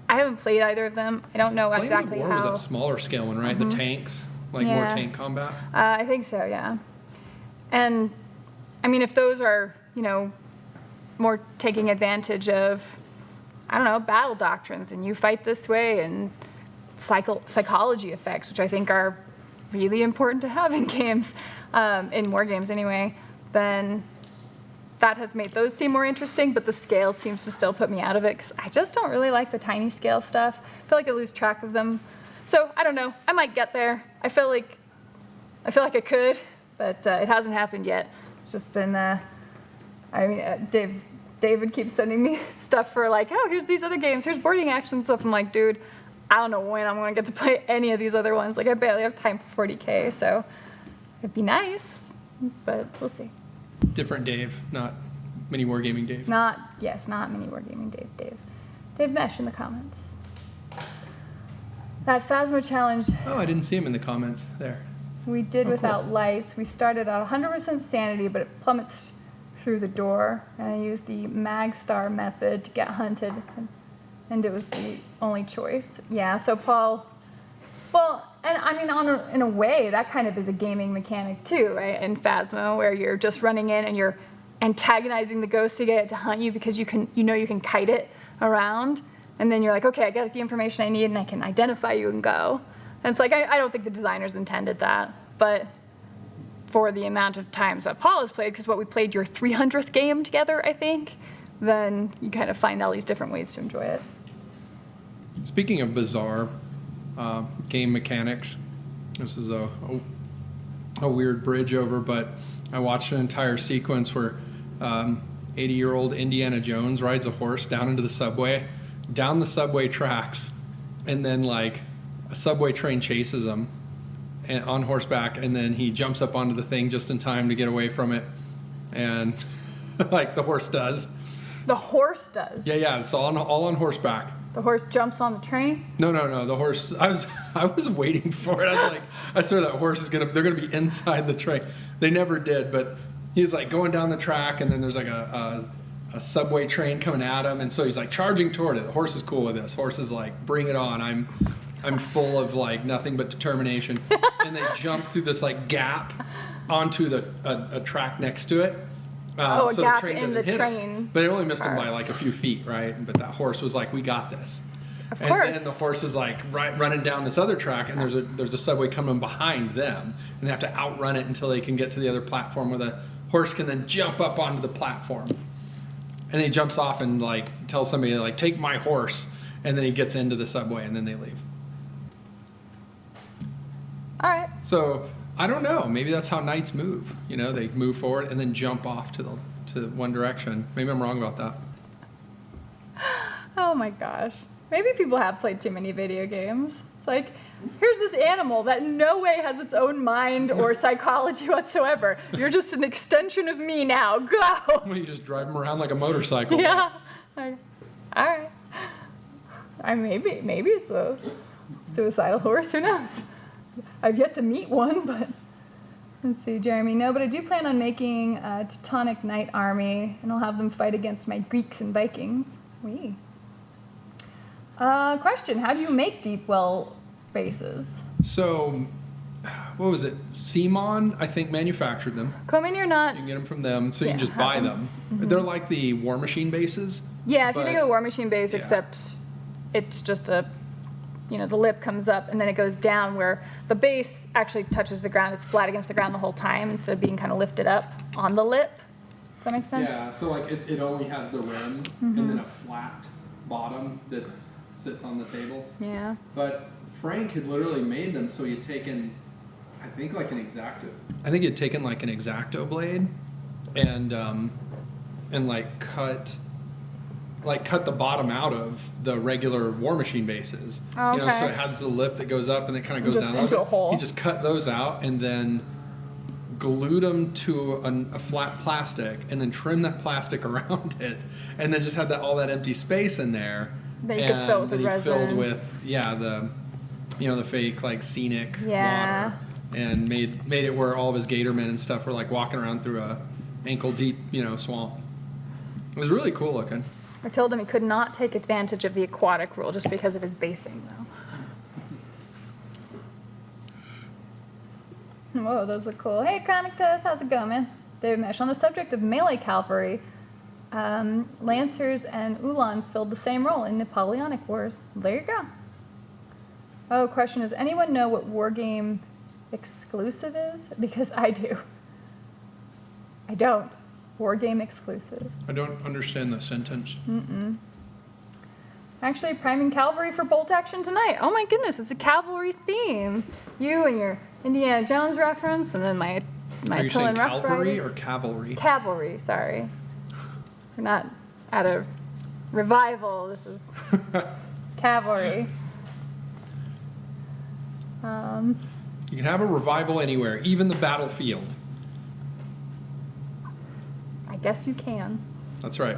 I haven't played either of them. I don't know exactly how. Flames of War was that smaller scale one, right? The tanks, more tank combat. I think so, yeah. And I mean, if those are more taking advantage of, battle doctrines, and you fight this way, and psychology effects, which I think are really important to have in games, in war games anyway, then that has made those seem more interesting, but the scale seems to still put me out of it because I just don't really like the tiny scale stuff. I feel like I lose track of them. So I don't know. I might get there. I feel like I could, but it hasn't happened yet. It's just been, David keeps sending me stuff for here's these other games, here's boarding action stuff. I'm like, dude, I don't know when I'm going to get to play any of these other ones. I barely have time for 40K, so it'd be nice, but we'll see. Different Dave, not mini wargaming Dave. Not mini wargaming Dave. Dave Mesh in the comments. That Phasma challenge Oh, I didn't see him in the comments there. we did Oh, without cool. lights. We started at 100% sanity, but it plummets through the door. And I used the Magstar method to get hunted, and it was the only choice. Yeah, so Paul, well, and I mean, in a way, that kind of is a gaming mechanic too, right? In Phasma, where you're just running in and you're antagonizing the ghost to get it to hunt you because you can kite it around, and then you're like, okay, I got the information I need, and I can identify you and go. And it's like, I don't think the designers intended that, but for the amount of times that Paul has played, because we played your 300th game together, I think, then you kind of find all these different ways to enjoy it. Speaking of bizarre game mechanics, this is a weird bridge over, but I watched an entire sequence where 80-year-old Indiana Jones rides a horse down the subway tracks, and then a subway train chases him on horseback, and then he jumps up onto the thing just in time to get away from it, and the horse does. The horse does? Yeah, it's all on horseback. The horse jumps on the train? No. The horse. I was waiting for it. I was like, I swear that horse they're gonna be inside the train. They never did, but he's going down the track, and then there's a subway train coming at him, and so he's charging toward it. The horse is cool with this. Horse is bring it on. I'm full of nothing but determination. And they jump through this gap onto a track next to it. A gap train in doesn't the hit train. him. But it only missed him by a few feet, right? But that horse was we got this. Of and course. then the horse is like running down this other track, and there's a subway coming behind them, and they have to outrun it until they can get to the other platform where the horse can then jump up onto the platform. And he jumps off and like tells somebody like, take my horse, and then he gets into the subway and then they leave. All right. So I don't know. Maybe that's how knights move. You know, they move forward and then jump off to one direction. Maybe I'm wrong about that. Oh my gosh. Maybe people have played too many video games. It's like, here's this animal that in no way has its own mind or psychology whatsoever. You're just an extension of me now. Go! Well, you just drive them around like a motorcycle. Yeah. All right. Maybe it's a suicidal horse. Who knows? I've yet to meet one, but let's see, Jeremy. No, but I do plan on making a Teutonic knight army, and I'll have them fight against my Greeks and Vikings. Wee. Question: how do you make deep well bases? So, what was it? Simon, I think, manufactured them. Coming or not? You can get them from them, so you can Yeah, just buy have them. Mm-hmm. They're like the War Machine bases. Yeah, if you but- think of the War Machine base, yeah. except it's just the lip comes up and then it goes down where the base actually touches the ground. It's flat against the ground the whole time instead of being kind of lifted up on the lip. Does that make sense? Yeah, so like it only has the rim Mm-hmm. and then a flat bottom that sits on the table. Yeah. But Frank had literally made them so he had taken, I think like an X-Acto. I think he had taken like an X-Acto blade and like cut the bottom out of the regular War Machine bases. Oh, You know, so okay. it has the lip that goes up and it kind of goes Just down into little a hole. He just cut those out and then glued them to a flat plastic and then trimmed that plastic around it and then just had all that empty space in there. That you could fill with that the he filled resin. with the fake like scenic Yeah. water and made it where all of his gatormen and stuff were like walking around through a ankle deep swamp. It was really cool looking. I told him he could not take advantage of the aquatic rule just because of his basing, though. Whoa, those look cool. Hey, Chronic how's it going, man? David Mesh. On the subject of melee cavalry, Lancers and Uhlans filled the same role in Napoleonic Wars. There you go. Oh, question, does anyone know what wargame exclusive is? Because I do. I don't. Wargame exclusive. I don't understand the sentence. Actually, priming cavalry for bolt action tonight. Oh my goodness, it's a cavalry theme. You and your Indiana Jones reference, and then my Are you saying Tillin Rough cavalry Riders. or cavalry? Cavalry, sorry. We're not at a revival. This is cavalry. You can have a revival anywhere, even the battlefield. I guess you can. That's right.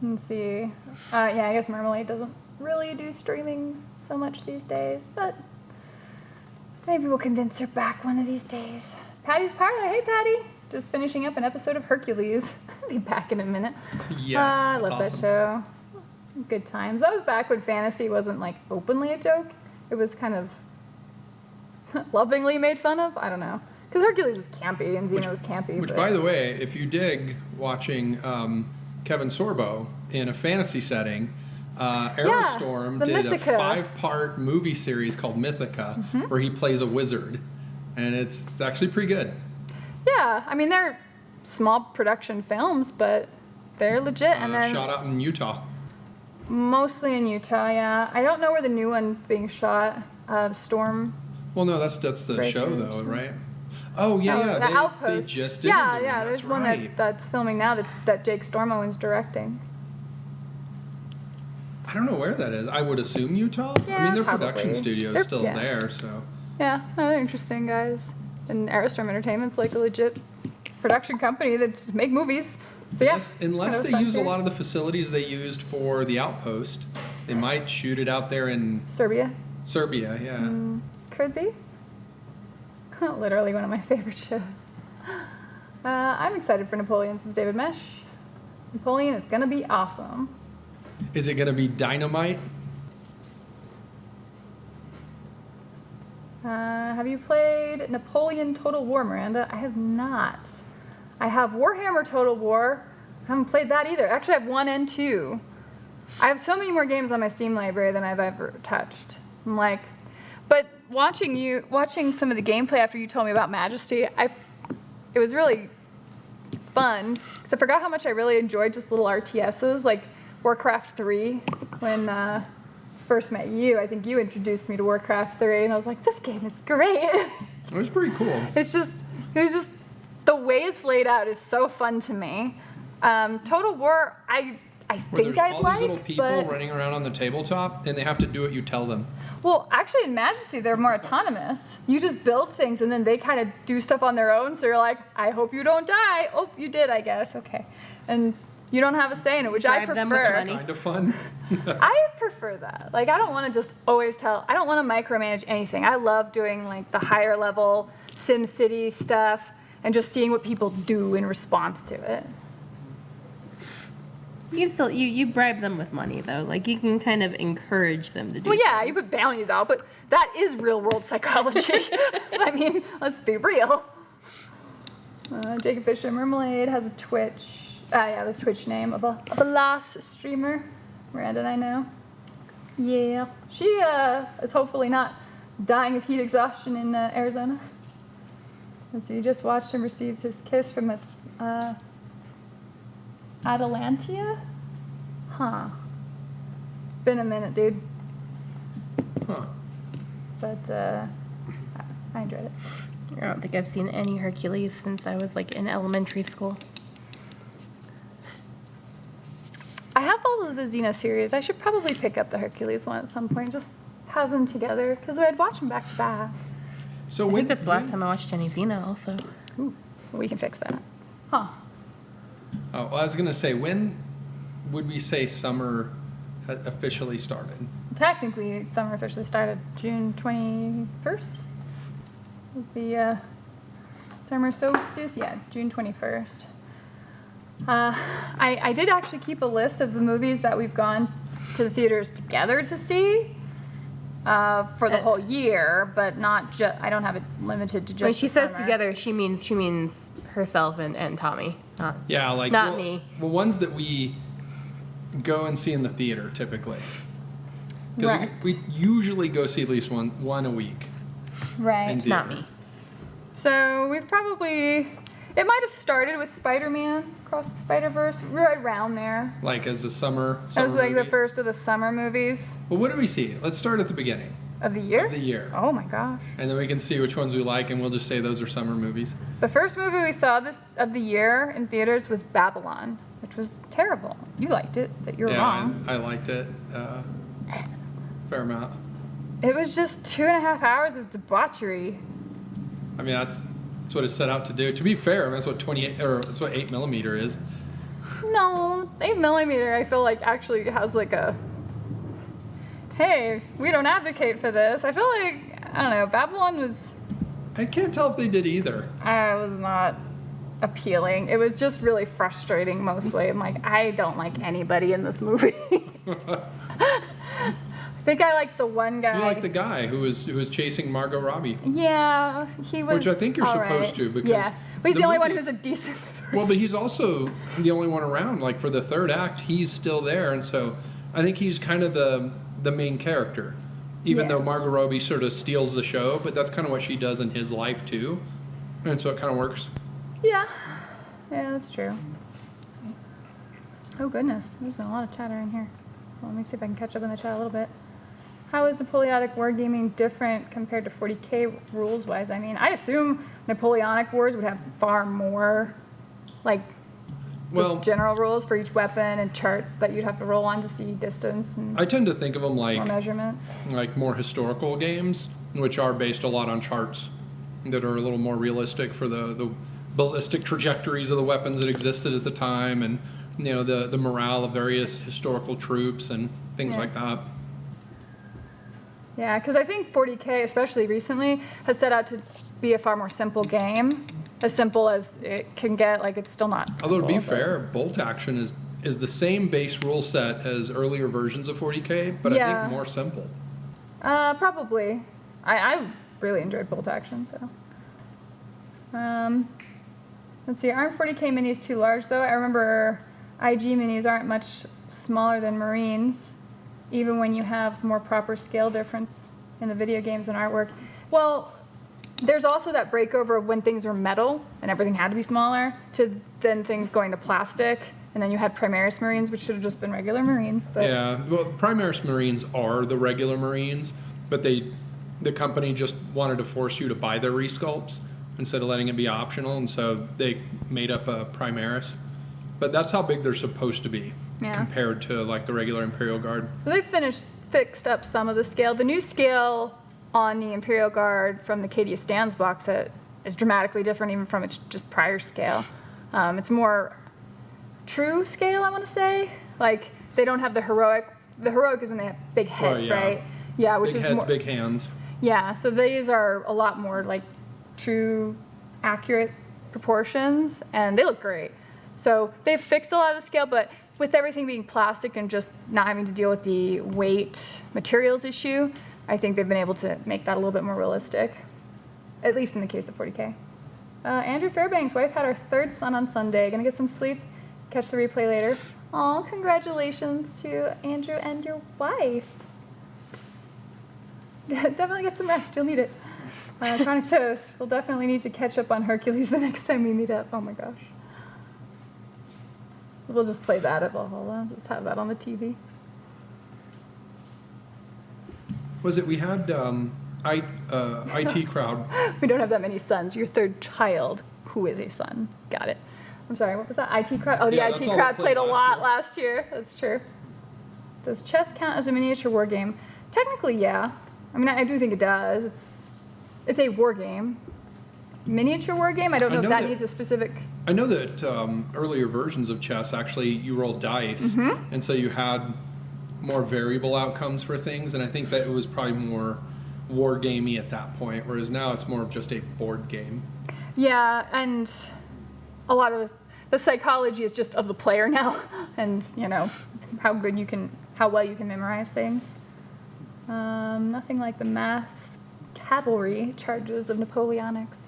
Let's see. Yeah, I guess Marmalade doesn't really do streaming so much these days, but maybe we'll convince her back one of these days. Patty's Parlor. Hey, Patty. Just finishing up an episode of Hercules. I'll be back in a minute. Yes, I that's love awesome. that show. Good times. That was back when fantasy wasn't like openly a joke. It was kind of lovingly made fun of. I don't know. Because Hercules was campy and Xena was campy. Which, but- by the way, if you dig watching Kevin Sorbo in a fantasy setting, Aerostorm the did Mythica. a 5-part movie series called Mythica, where he plays a wizard, and it's actually pretty good. Yeah, I mean, they're small production films, but they're legit. And then Shot out in Utah. mostly in Utah, yeah. I don't know where the new one being shot, Storm. Well, no, that's the Breakers. show, though, right? Oh, yeah, The yeah. They Outpost. just did Yeah, a new yeah. one. There's That's one right. that's filming now that Jake Stormowen's directing. I don't know where that is. I would assume Utah. I Yeah, mean, their probably. production studio They're- is still yeah. there, so. Yeah, no, they're interesting guys. And Aerostorm Entertainment's like a legit production company that just make movies. So yeah. Unless kind of they fun use a series. lot of the facilities they used for the Outpost, they might shoot it out there in Serbia. Serbia. Yeah. Could be. Literally one of my favorite shows. I'm excited for Napoleon, says David Mesh. Napoleon is going to be awesome. Is it going to be dynamite? Have you played Napoleon Total War, Miranda? I have not. I have Warhammer Total War. I haven't played that either. Actually, I have 1 and 2. I have so many more games on my Steam library than I've ever touched. I'm like, but watching some of the gameplay after you told me about Majesty, it was really fun because I forgot how much I really enjoyed just little RTSs like Warcraft 3 when first met you. I think you introduced me to Warcraft 3 and I was like, this game is great. It was pretty cool. It was just the way it's laid out is so fun to me. Total War, I Where think there's I'd all like, these little people but running around on the tabletop, and they have to do what you tell them. well, actually in Majesty they're more autonomous. You just build things and then they kind of do stuff on their own. So you're like, I hope you don't die. Oh, you did, I guess. Okay, and you don't have a say in it, which I Bribe them with prefer. money. Kind of fun. I prefer that. Like, I don't want to just always I don't want to micromanage anything. I love doing like the higher level SimCity stuff and just seeing what people do in response to it. You can still you bribe them with money though. Like you can kind of encourage them to do. Well, yeah, things. you put bounties out, but that is real world psychology. I mean, let's be real. Jacob Fisher Marmalade has a Twitch. The Twitch name of a last streamer. Miranda and I know. Yeah, she is hopefully not dying of heat exhaustion in Arizona. And so you just watched him receive his kiss from Atalantia? Huh. It's been a minute, dude. Huh. But I enjoyed it. I don't think I've seen any Hercules since I was like in elementary school. I have all of the Xena series. I should probably pick up the Hercules one at some point. Just have them together because I'd watch them back to back. So I when think that's the last time I watched any Xena also. Ooh, we can fix that. Huh. Oh, well, I was gonna say, when would we say summer had officially started? Technically, summer officially started June 21st. Was the summer solstice? Yeah, June 21st. I did actually keep a list of the movies that we've gone to the theaters together to see for the whole year, but not just. I don't have it limited to just. When she the says summer. together, she means herself and Tommy. Yeah, like Not me. Well, ones that we go and see in the theater typically. Because Right. we usually go see at least one a week. Right. And Not theater. me. So we've probably. It might have started with Spider-Man Across the Spider-Verse, right around there. Like as the summer That was like movies. the first of the summer movies Well, what do we see? Let's start at the beginning of the year. of the year. Oh my gosh. And then we can see which ones we like, and we'll just say those are summer movies. The first movie we saw of the year in theaters was Babylon, which was terrible. You liked it, but you're wrong. I liked it. Fair amount. It was just 2.5 hours of debauchery. I mean, that's what it's set out to do. To be fair, I mean, that's what 8mm is. No, 8mm I feel like actually has like a, hey, we don't advocate for this. I feel like, I don't know, Babylon was I can't tell if they did either. was not appealing. It was just really frustrating mostly. I'm like, I don't like anybody in this movie. I think I like the one guy. You like the guy who was chasing Margot Robbie. Yeah, he was. Which I think you're all supposed right. to, because yeah, but he's the the only one movie- who's a decent person. Well, but he's also the only one around. Like for the third act, he's still there, and so I think he's kind of the main character. Even Yeah. though Margot Robbie sort of steals the show, but that's kind of what she does in his life too, and so it kind of works. Yeah, that's true. Oh goodness, there's been a lot of chatter in here. Well, let me see if I can catch up in the chat a little bit. How is Napoleonic wargaming different compared to 40K rules-wise? I mean, I assume Napoleonic Wars would have far more, like, just general rules for each weapon and charts that you'd have to roll on to see distance and I tend to think of them more like measurements. more historical games, which are based a lot on charts that are a little more realistic for the ballistic trajectories of the weapons that existed at the time, and the morale of various historical troops and things Yeah. like that. Yeah, because I think 40K, especially recently, has set out to be a far more simple game. As simple as it can get, like it's still not. Although to be simple, but- fair, bolt action is the same base rule set as earlier versions of 40K, but I Yeah. think more simple. Probably. I really enjoyed bolt action, so. Let's see, aren't 40K minis too large though? I remember IG minis aren't much smaller than Marines, even when you have more proper scale difference in the video games and artwork. Well, there's also that breakover of when things were metal and everything had to be smaller, to then things going to plastic, and then you had Primaris Marines, which should have just been regular Marines. But Yeah, well, Primaris Marines are the regular Marines, but the company just wanted to force you to buy their resculpts instead of letting it be optional, and so they made up a Primaris. But that's how big they're supposed to be compared to like the regular Imperial Guard. So they fixed up some of the scale. The new scale on the Imperial Guard from the Cadia Stands box set is dramatically different even from its just prior scale. It's more true scale, I want to say. Like, they don't have the heroic. The heroic is when they have big heads, right? Yeah, which big is heads, more, big hands. Yeah, so these are a lot more like true, accurate proportions, and they look great. So they've fixed a lot of the scale, but with everything being plastic and just not having to deal with the weight materials issue, I think they've been able to make that a little bit more realistic, at least in the case of 40K. Andrew Fairbanks' wife had her third son on Sunday. Gonna get some sleep, catch the replay later. Aw, congratulations to Andrew and your wife. Definitely get some rest, you'll need it. Chronic Toast, we'll definitely need to catch up on Hercules the next time we meet up. Oh my gosh. We'll just play that at Valhalla, just have that on the TV. Was it, we had IT Crowd. We don't have that many sons. Your third child, who is a son. Got it. I'm sorry, what was that? IT Crowd? Oh, the Yeah, IT that's all Crowd we played a played lot last last year. That's true. Does chess count as a miniature war game? Technically, yeah. I mean, I do think it does. It's a war game. Miniature war game? I don't know if that needs a specific... I know that earlier versions of chess, actually, you rolled dice, and so you had more variable outcomes for things, and I think that it was probably more war gamey at that point, whereas now it's more of just a board game. Yeah, and a lot of the psychology is just of the player now, and you know how well you can memorize things. Nothing like the maths cavalry charges of Napoleonics.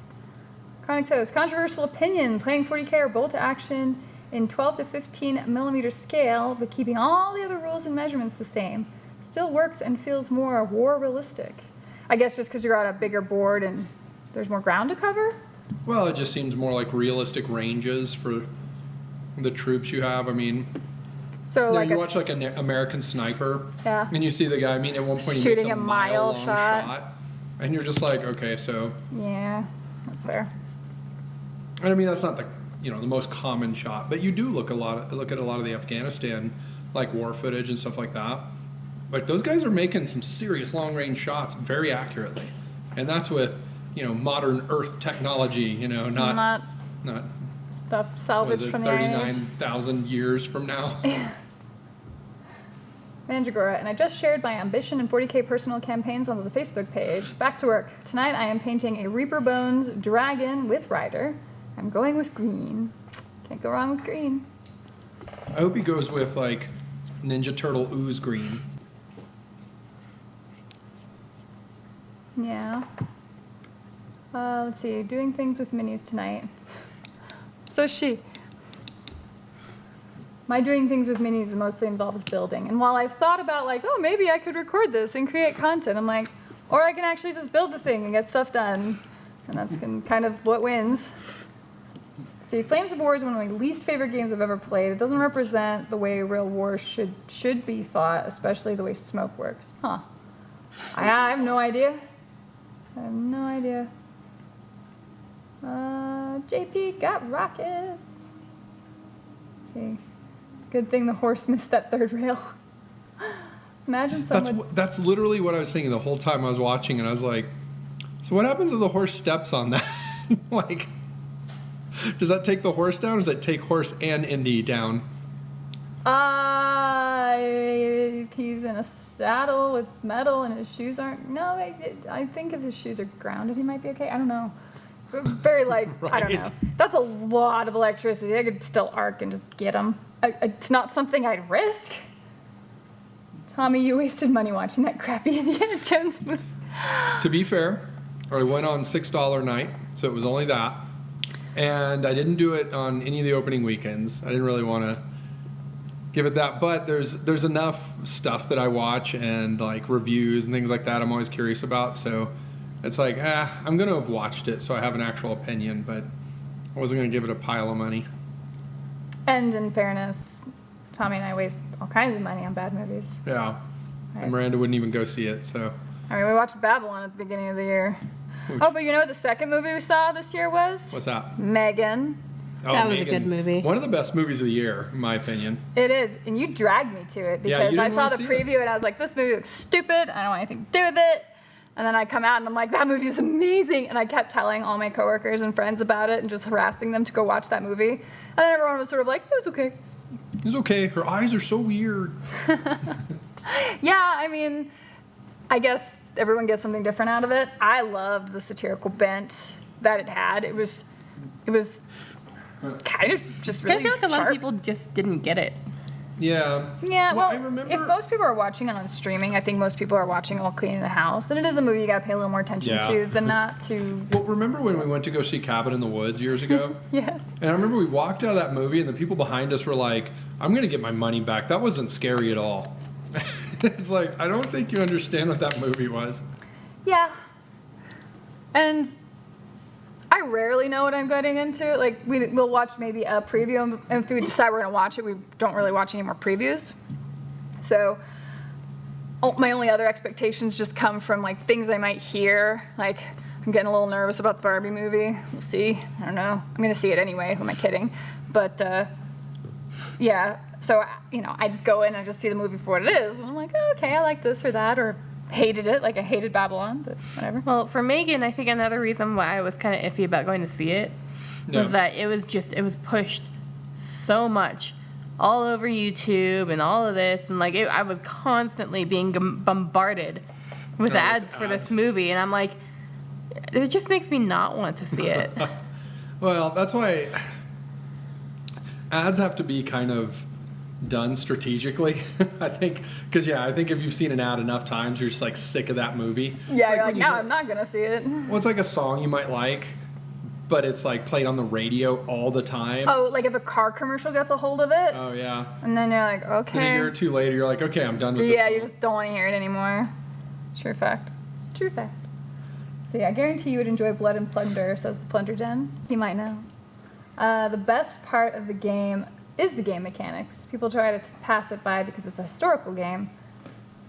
Chronic Toast, controversial opinion, playing 40K or bolt to action in 12 to 15 millimeter scale, but keeping all the other rules and measurements the same. Still works and feels more war realistic. I guess just because you're on a bigger board and there's more ground to cover? Well, it just seems more like realistic ranges for the troops you have. I mean, So like you watch like an American Sniper, and you see the guy, I mean, at one point he shooting makes a a mile mile-long shot, and you're just like, okay, so... Yeah, that's fair. And I mean, that's not the most common shot, but you do look at a lot of the Afghanistan like war footage and stuff like that. Like those guys are making some serious long range shots very accurately, and that's with modern Earth technology. Not stuff salvaged from the Iron Age. 39,000 years from now. Mandragora, and I just shared my ambition and 40K personal campaigns on the Facebook page. Back to work. Tonight I am painting a Reaper Bones dragon with rider. I'm going with green. Can't go wrong with green. I hope he goes with like Ninja Turtle ooze green. Yeah. Let's see. Doing things with minis tonight. So my doing things with minis mostly involves building. And while I've thought about like, oh, maybe I could record this and create content, I'm like, or I can actually just build the thing and get stuff done. And that's kind of what wins. See, Flames of War is one of my least favorite games I've ever played. It doesn't represent the way real war should be fought, especially the way smoke works. Huh. I have no idea. JP got rockets. Let's see. Good thing the horse missed that third rail. Imagine someone... That's literally what I was thinking the whole time I was watching, and I was like, so what happens if the horse steps on that? Like... Does that take the horse down, or does that take horse and Indy down? He's in a saddle with metal and his shoes aren't... No, I think if his shoes are grounded, he might be okay. I don't know. Very right. I don't know. That's a lot of electricity. I could still arc and just get him. It's not something I'd risk. Tommy, you wasted money watching that crappy Indiana Jones movie. To be fair, I went on $6 night, so it was only that. And I didn't do it on any of the opening weekends. I didn't really want to give it that. But there's enough stuff that I watch and like reviews and things like that I'm always curious about. So it's like, I'm going to have watched it so I have an actual opinion, but I wasn't going to give it a pile of money. And in fairness, Tommy and I waste all kinds of money on bad movies. Yeah. Right. And Miranda wouldn't even go see it, so. I mean, we watched Babylon at the beginning of the year. Which- Oh, but you know what the second movie we saw this year was? What's that? Megan. Oh, That was a Megan. good movie. One of the best movies of the year, in my opinion. It is, and you dragged me to it Yeah, you because I didn't saw wanna the see it. preview and I was like, this movie looks stupid. I don't want anything to do with it. And then I come out and I'm like, that movie is amazing. And I kept telling all my coworkers and friends about it and just harassing them to go watch that movie. And then everyone was sort of like, it was okay. It's okay. Her eyes are so weird. Yeah, I mean, I guess everyone gets something different out of it. I loved the satirical bent that it had. It was kind of just really I feel like a lot of sharp. people just didn't get it. Yeah. Yeah, well, I remember. if most people are watching it on streaming, I think most people are watching it while cleaning the house. And it is a movie you gotta pay a little more attention Yeah. to than not to. Well, remember when we went to go see Cabin in the Woods years ago? Yes. And I remember we walked out of that movie, and the people behind us were like, I'm going to get my money back. That wasn't scary at all. It's like, I don't think you understand what that movie was. Yeah. And I rarely know what I'm getting into. Like, we'll watch maybe a preview, and if we decide we're going to watch it, we don't really watch any more previews. So, my only other expectations just come from, like, things I might hear. Like, I'm getting a little nervous about the Barbie movie. We'll see. I don't know. I'm going to see it anyway. Who am I kidding? But, yeah. So, I just go in and I just see the movie for what it is. And I'm like, oh, okay, I like this or that, or hated it, like I hated Babylon, but whatever. Well, for Megan, I think another reason why I was kind of iffy about going to see it Yeah. was that it was pushed so much all over YouTube and all of this, and like I was constantly being bombarded with ads for this movie, and I'm like, it just makes me not want to see it. Well, that's why ads have to be kind of done strategically, I think. Because, I think if you've seen an ad enough times, you're just like sick of that movie. Yeah, It's you're like, when you now go- I'm not gonna see it. Well, it's like a song you might like, but it's like played on the radio all the time. Oh, like if a car commercial gets a hold of it, Oh, yeah. and then you're like, Then a okay. year or two later, you're like, okay, I'm done with this Yeah, song. you just don't want to hear it anymore. True fact. True fact. So yeah, I guarantee you would enjoy Blood and Plunder, says the Plunder Den. You might know. The best part of the game is the game mechanics. People try to pass it by because it's a historical game.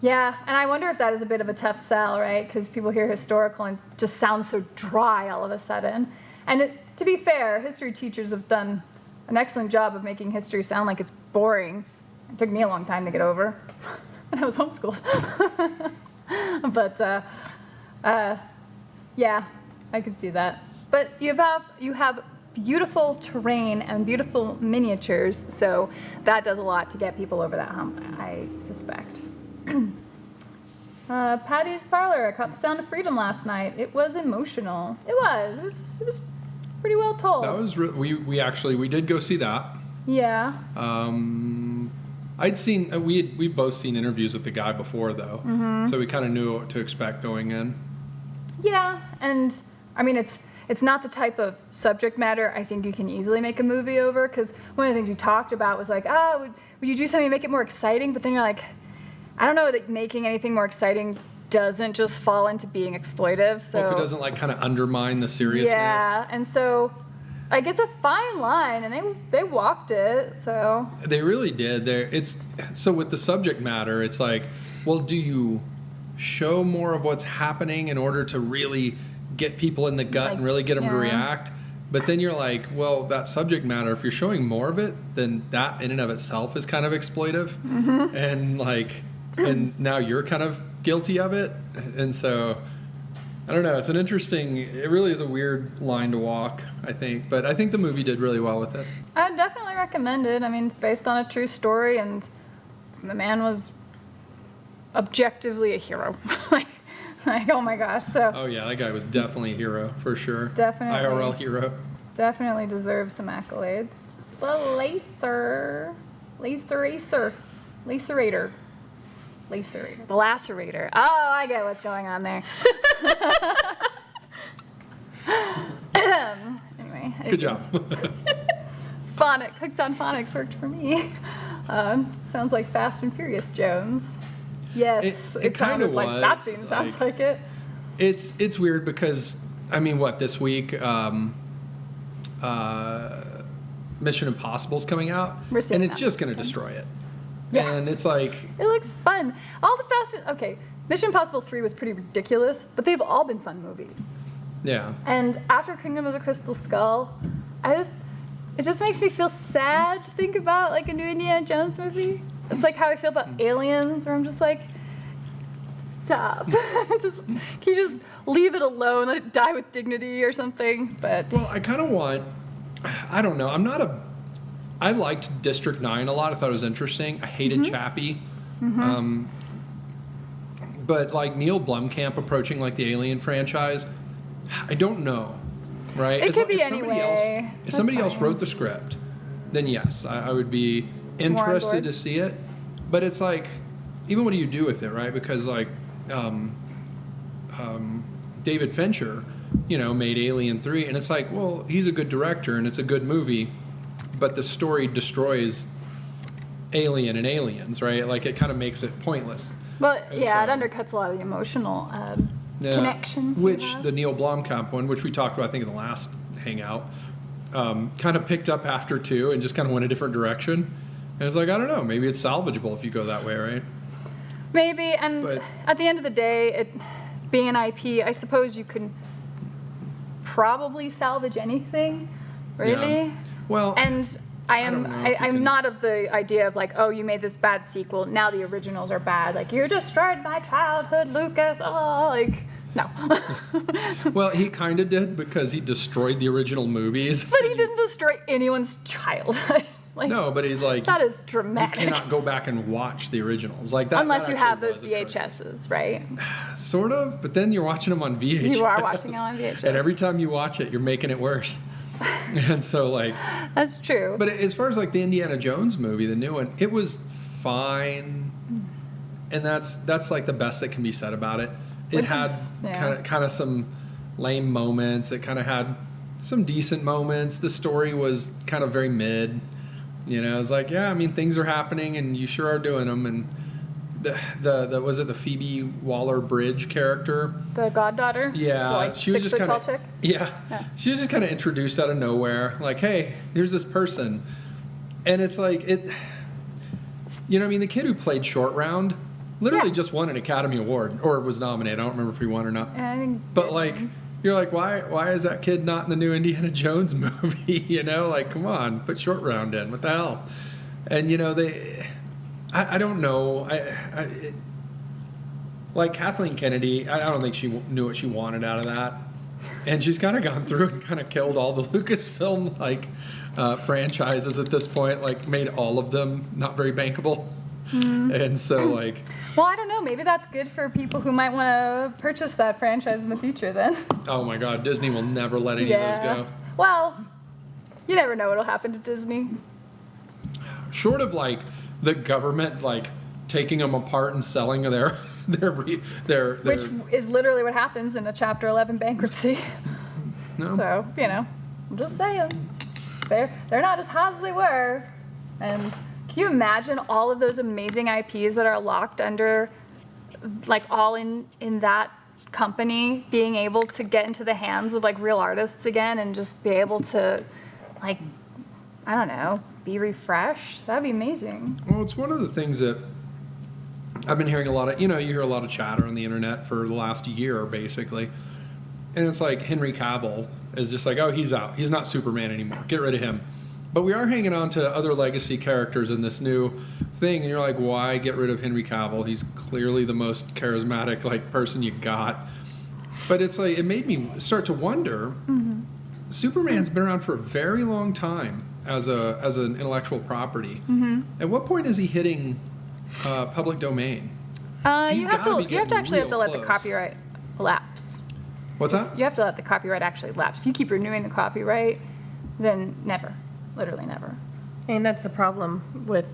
Yeah, and I wonder if that is a bit of a tough sell, right? Because people hear historical and it just sounds so dry all of a sudden. And to be fair, history teachers have done an excellent job of making history sound like it's boring. It took me a long time to get over. I was homeschooled. But yeah, I can see that. But you have beautiful terrain and beautiful miniatures, so that does a lot to get people over that hump, I suspect. Patty's Parlor. I caught the Sound of Freedom last night. It was emotional. It was pretty well told. That was we did go see that. Yeah. I'd seen we'd both seen interviews with the guy before though, so we kind of knew what to expect going in. Yeah, and I mean it's not the type of subject matter I think you can easily make a movie over, because one of the things you talked about was like, would you do something to make it more exciting? But then you're like, I don't know that making anything more exciting doesn't just fall into being exploitive. So Well, if it doesn't like kind of undermine the seriousness. yeah, and so like it's a fine line, and they walked it. So They really did. So with the subject matter, it's like, well, do you show more of what's happening in order to really get people in the gut and really get them to yeah. react? But then you're like, well, that subject matter, if you're showing more of it, then that in and of itself is kind of exploitive. And now you're kind of guilty of it. And so, I don't know. It really is a weird line to walk, I think. But I think the movie did really well with it. I'd definitely recommend it. I mean, it's based on a true story, and the man was objectively a hero. like, oh my gosh. So Oh, yeah, that guy was definitely a hero, for sure. Definitely. IRL hero. definitely deserves some accolades. The lacerator. The lacerator. Oh, I get what's going on there. Anyway. Good job. Hooked on phonics worked for me. Sounds like Fast and Furious Jones. Yes, It kind of sounded like that was, scene sounds like it. It's weird because, I mean, what, this week, Mission Impossible's coming out, We're seeing and it's that. just going to destroy it. Yeah. And it's like, It looks fun. All the okay, Mission Impossible 3 was pretty ridiculous, but they've all been fun movies. yeah. And after Kingdom of the Crystal Skull, it just makes me feel sad to think about like a new Indiana Jones movie. It's like how I feel about Aliens, where I'm just like, stop. Can you just leave it alone, let it die with dignity or something? But Well, I kind of want, I don't know, I liked District 9 a lot. I thought it was interesting. I hated Chappie. But like Neil Blomkamp approaching like the Alien franchise, I don't know, right? It could be somebody anyway. If That's somebody else fine. wrote the script, then yes, I would be on interested board. to see it. But it's like, even what do you do with it, right? Because like David Fincher, made Alien 3, and it's like, well, he's a good director and it's a good movie, but the story destroys Alien and Aliens, right? Like it kind of makes it pointless. well, And yeah, so- it undercuts a lot of the emotional Yeah. connections. you Which have. the Neil Blomkamp one, which we talked about, I think, in the last hangout, kind of picked up after 2 and just kind of went a different direction. And it's like, I don't know, maybe it's salvageable if you go that way, right? Maybe, and But- at the end of the day, it being an IP, I suppose you can probably salvage anything, really. Yeah. Well, And don't know if you I'm can- not of the idea of like, oh, you made this bad sequel, now the originals are bad. Like, you destroyed my childhood, Lucas. Oh, like, no. well, he kind of did because he destroyed the original movies. But he didn't destroy anyone's childhood. Like, No, but he's like, that is you dramatic. cannot go back and watch the originals like that. Unless that you actually have those was atrocious. VHSs, right? Sort of, but then you're watching them on VHS. You are watching them on VHS. And every time you watch it, you're making it worse. And so, like, That's true. but as far as like the Indiana Jones movie, the new one, it was fine, and that's like the best that can be said about it. It Which had is- yeah. kind of some lame moments. It kind of had some decent moments. The story was kind of very mid. It was like, yeah, I mean, things are happening, and you sure are doing them. And the was it the Phoebe Waller-Bridge character? The goddaughter? Yeah, The, like, she was just 6 foot kind tall of chick? yeah, Yeah. she was just kind of introduced out of nowhere, like, hey, here's this person, and it's like it. I mean, the kid who played Short Round literally Yeah. just won an Academy Award or was nominated. I don't remember if he won or not. I think But like, you're like, why is that kid not in the new Indiana Jones movie? Like, come on, put Short Round in. What the hell? And I don't know. Like Kathleen Kennedy, I don't think she knew what she wanted out of that, and she's kind of gone through and kind of killed all the Lucasfilm franchises at this point. Like, made all of them not very bankable, and so like. Well, I don't know. Maybe that's good for people who might want to purchase that franchise in the future then. Oh my God, Disney will never let any of those go. Well, you never know what'll happen to Disney. Short of like the government like taking them apart and selling their Which is literally what happens in a Chapter 11 bankruptcy. no. So, I'm just saying. They're not as hot as they were. And can you imagine all of those amazing IPs that are locked under, like, all in that company being able to get into the hands of, like, real artists again and just be able to, like, I don't know, be refreshed? That'd be amazing. Well, it's one of the things that I've been hearing a lot of, you hear a lot of chatter on the internet for the last year, basically. And it's like Henry Cavill is just like, oh, he's out. He's not Superman anymore. Get rid of him. But we are hanging on to other legacy characters in this new thing. And you're like, why get rid of Henry Cavill? He's clearly the most charismatic, like, person you got. But it's like, it made me start to wonder, Superman's been around for a very long time as an intellectual property. At what point is he hitting public domain? He's You have gotta be to getting actually real let the close. copyright lapse. What's that? You have to let the copyright actually lapse. If you keep renewing the copyright, then never, literally never. I mean, that's the problem with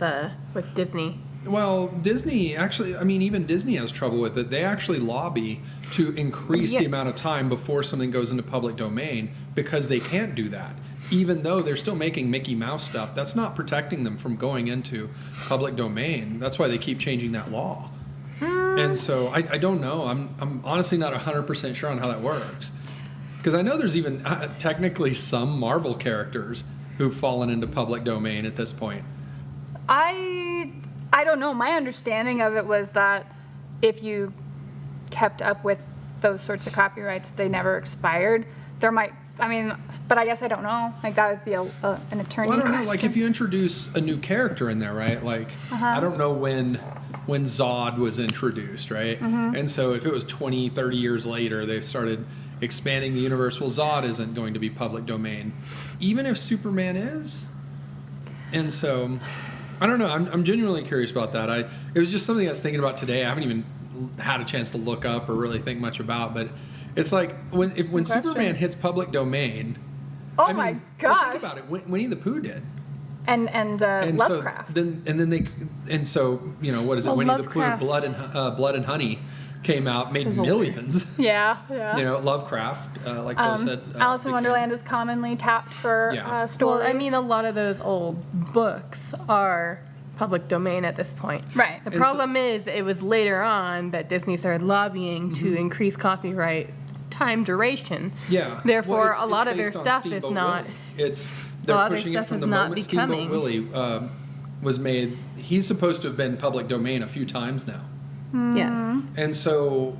Disney. Well, Disney actually, I mean, even Disney has trouble with it. They actually lobby to increase the Yes. amount of time before something goes into public domain because they can't do that. even though they're still making Mickey Mouse stuff, that's not protecting them from going into public domain. That's why they keep changing that law. And so I don't know. I'm honestly not 100% sure on how that works. Because I know there's even technically some Marvel characters who've fallen into public domain at this point. I don't know. My understanding of it was that if you kept up with those sorts of copyrights, they never expired. There might, but I guess I don't know. Like that would be an attorney Well, I don't question. know. Like if you introduce a new character in there, right? Like I don't know when Zod was introduced, right? And so if it was 20, 30 years later, they started expanding the universe. Well, Zod isn't going to be public domain, even if Superman is. And so I don't know. I'm genuinely curious about that. It was just something I was thinking about today. I haven't even had a chance to look up or really think much about, but it's like when Superman hits public domain. Oh my gosh! Think about it. Winnie the Pooh did. And Lovecraft. So you know, what is it? Well, Winnie Lovecraft. the Pooh, Blood and Honey came out, made millions. Yeah. You know, Lovecraft, like Phil said. Alice in Wonderland is commonly tapped for stories. Well, I mean, a lot of those old books are public domain at this point. Right. The problem is, it was later on that Disney started lobbying to increase copyright time duration. Yeah. Therefore, Well, a lot of based their on stuff Steamboat is not. Willie. They're lot of their pushing stuff it from is the not moment becoming. Steamboat Willie was made. He's supposed to have been public domain a few times now. Yes. And so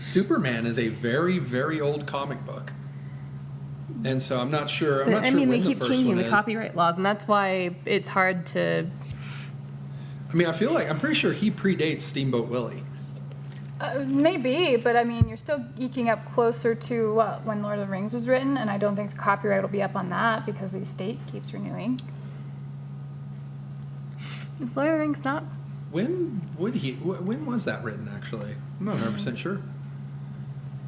Superman is a very, very old comic book. And so I'm not sure. I'm not sure they when keep the first changing one the is. copyright laws, and that's why it's hard to. I mean, I'm pretty sure he predates Steamboat Willie. Maybe, but I mean, you're still eking up closer to when Lord of the Rings was written, and I don't think the copyright will be up on that because the estate keeps renewing. Is Lord of the Rings not? When was that written, actually? I'm not 100% sure.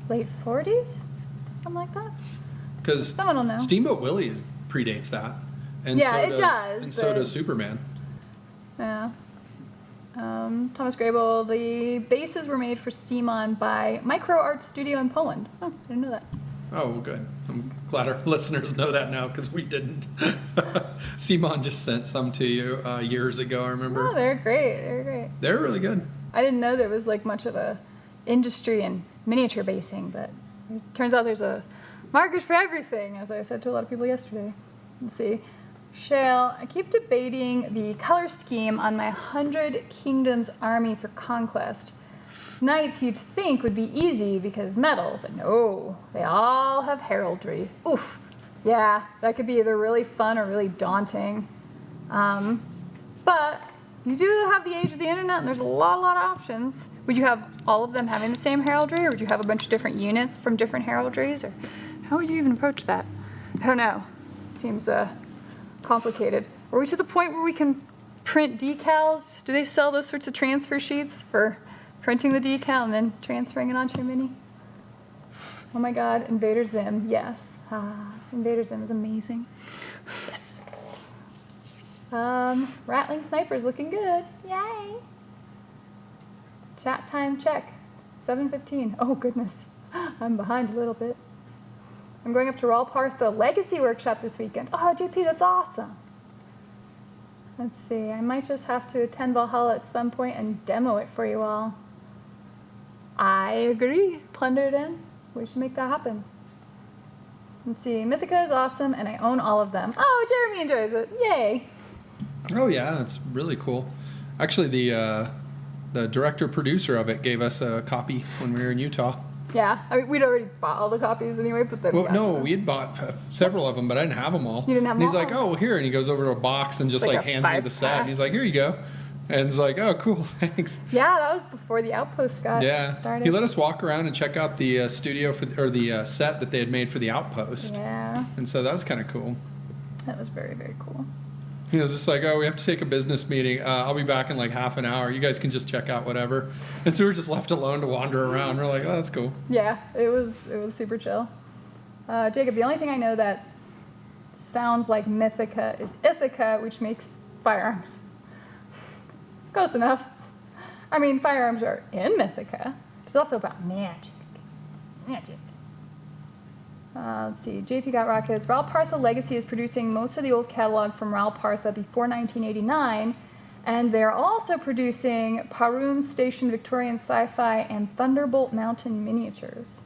Late 40s? Something like that? Because Someone will know. Steamboat Willie predates that. And Yeah, so it does, And so but- does Superman. Yeah. Thomas Grable, the bases were made for Simon by Micro Art Studio in Poland. Oh, I didn't know that. Oh, well, good. I'm glad our listeners know that now because we didn't. Simon just sent some to you years ago, I remember. Oh, they're great. They're great. They're really good. I didn't know there was like much of a industry in miniature basing, but it turns out there's a market for everything, as I said to a lot of people yesterday. Let's see. Shale, I keep debating the color scheme on my 100 Kingdoms army for conquest. Knights you'd think would be easy because metal, but no, they all have heraldry. Oof. Yeah, that could be either really fun or really daunting. But you do have the age of the internet, and there's a lot of options. Would you have all of them having the same heraldry, or would you have a bunch of different units from different heraldries, or how would you even approach that? I don't know. Seems complicated. Are we to the point where we can print decals? Do they sell those sorts of transfer sheets for printing the decal and then transferring it onto your mini? Oh my God, Invader Zim, yes. Invader Zim is amazing. Yes. Rattling Sniper's looking good. Yay. Chat time check. 7:15. Oh goodness, I'm behind a little bit. I'm going up to Ralpartha Legacy Workshop this weekend. Oh, JP, that's awesome. Let's see, I might just have to attend Valhalla at some point and demo it for you all. I agree. Plundered in. We should make that happen. Let's see, Mythica is awesome, and I own all of them. Oh, Jeremy enjoys it. Yay. Oh, yeah, that's really cool. Actually, the director-producer of it gave us a copy when we were in Utah. Yeah, I mean, we'd already bought all the copies anyway, but then Well, no, we had bought several of them, but I didn't have them all. You didn't have and them he's all? like, oh, well, here. And he goes over to a box and just Like like a hands me the set. 5-pack. And he's like, here you go. And it's like, oh, cool, thanks. Yeah, that was before the Outpost got Yeah. started. He let us walk around and check out the studio or the set that they had made for the Outpost. Yeah, And so that was kind of cool. that was very, very cool. He was just like, oh, we have to take a business meeting. I'll be back in like half an hour. You guys can just check out whatever. And so we were just left alone to wander around. We're like, oh, that's cool. Yeah, it was super chill. Jacob, the only thing I know that sounds like Mythica is Ithaca, which makes firearms. Close enough. I mean, firearms are in Mythica. It's also about magic. Magic. Let's see. JP got rockets. Ral Partha Legacy is producing most of the old catalog from Ral Partha before 1989, and they're also producing Parum Station Victorian Sci-Fi and Thunderbolt Mountain miniatures.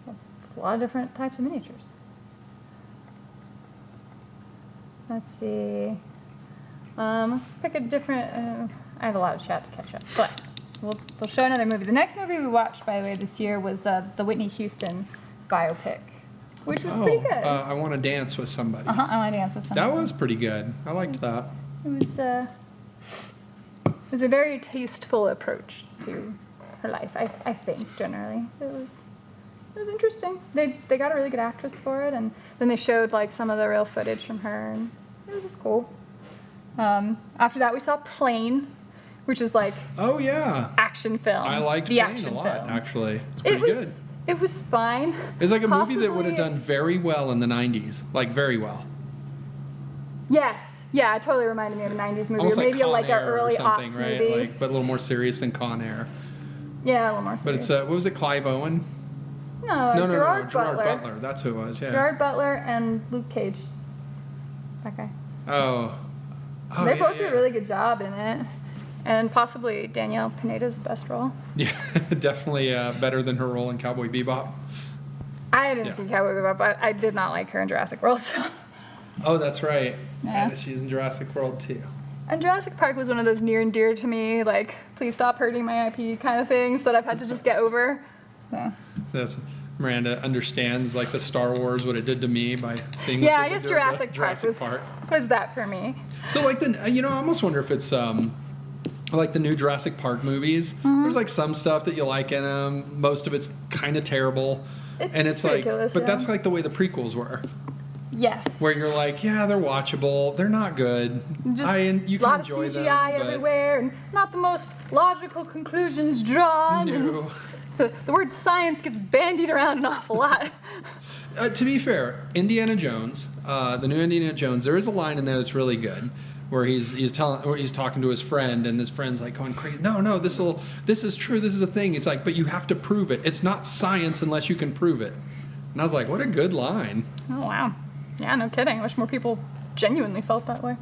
That's a lot of different types of miniatures. Let's see. Let's pick a different. I have a lot of chat to catch up, but we'll show another movie. The next movie we watched, by the way, this year was the Whitney Houston biopic, which was pretty good. I Want to Dance with Somebody. I Want to Dance with Somebody. That was pretty good. I liked that. It was a very tasteful approach to her life. I think generally it was interesting. They got a really good actress for it, and then they showed like some of the real footage from her, and it was just cool. After that, we saw Plane, which is like action film. I liked the Plane action a lot, film. actually. It's pretty good. It was fine. It's like a movie that would have done very well in the 90s. Like, very well. Yes. Yeah, it totally reminded me of a 90s movie. Almost or maybe like Con like an Air or early something, aughts right? movie. Like, but a little more serious than Con Air. Yeah, a little more serious. But it's, what was it, Clive Owen? No, Gerard Butler. That's who it was, yeah. Gerard Butler and Luke Cage. That guy. Oh, they both did a really good job in it. And possibly Danielle Pineda's best role. Yeah, definitely better than her role in Cowboy Bebop. I didn't see Cowboy Bebop, but I did not like her in Jurassic World. So. Oh, that's right. Yeah. And she's in Jurassic World, too. And Jurassic Park was one of those near and dear to me, like, please stop hurting my IP kind of things that I've had to just get over. So. Miranda understands, like, the Star Wars, what it did to me by seeing what I guess Jurassic Park was that for me. So, like, I almost wonder if it's, like the new Jurassic Park movies. Mm-hmm. There's, like, some stuff that you like in them. Most of it's kind of terrible. It's ridiculous, but that's like the way the prequels were. Yes. Where you're like, yeah, they're watchable. They're not good. You can enjoy them. A lot of CGI everywhere, and not the most logical conclusions drawn. No. The word science gets bandied around an awful lot. To be fair, Indiana Jones, the new Indiana Jones, there is a line in there that's really good, where he's talking to his friend, and his friend's like going crazy. No, this is true. This is a thing. It's like, but you have to prove it. It's not science unless you can prove it. And I was like, what a good line. Oh wow, yeah, no kidding. I wish more people genuinely felt that way.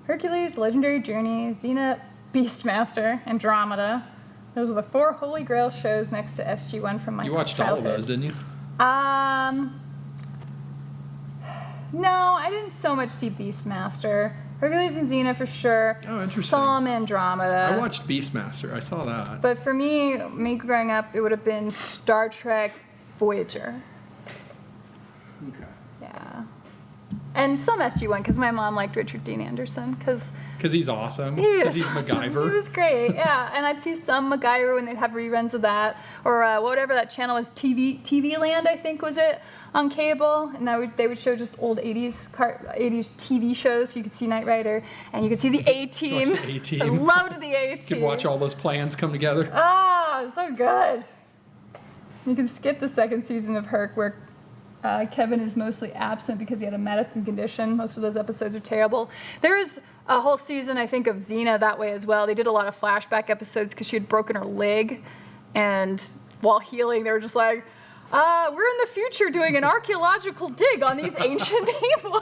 Hercules, Legendary Journey, Xena, Beastmaster, Andromeda. Those are the 4 Holy Grail shows next to SG-1 from my childhood. You watched all of those, didn't you? No, I didn't so much see Beastmaster. Hercules and Xena for sure. Oh, interesting. Some Andromeda. I watched Beastmaster. I saw that. But for me growing up, it would have been Star Trek Voyager. Okay. Yeah. And some SG-1, because my mom liked Richard Dean Anderson, because he's awesome. Because he's MacGyver. He was great, yeah. And I'd see some MacGyver when they'd have reruns of that, or whatever that channel was, TV Land, I think was it, on cable. And they would show just old 80s TV shows. So you could see Knight Rider, and you could see the A-Team. Watch the A-Team. I loved the A-Team. You could watch all those plans come together. Oh, so good. You can skip the second season of Herc, where Kevin is mostly absent because he had a medical condition. Most of those episodes are terrible. There is a whole season, I think, of Xena that way as well. They did a lot of flashback episodes because she had broken her leg, and while healing, they were just like, we're in the future doing an archaeological dig on these ancient people.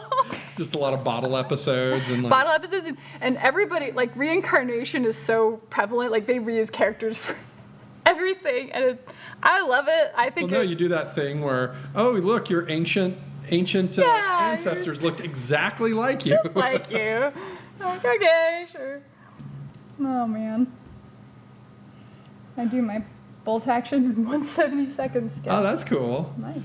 Just a lot of bottle episodes. Bottle episodes, and everybody, like, reincarnation is so prevalent. Like, they reuse characters for everything, and I love it. I think. Well, no, you do that thing where, oh, look, your ancient ancestors looked exactly like you. Just like you. Like, okay, sure. Oh man. I do my bolt action in 170 seconds. Oh, that's cool. Nice.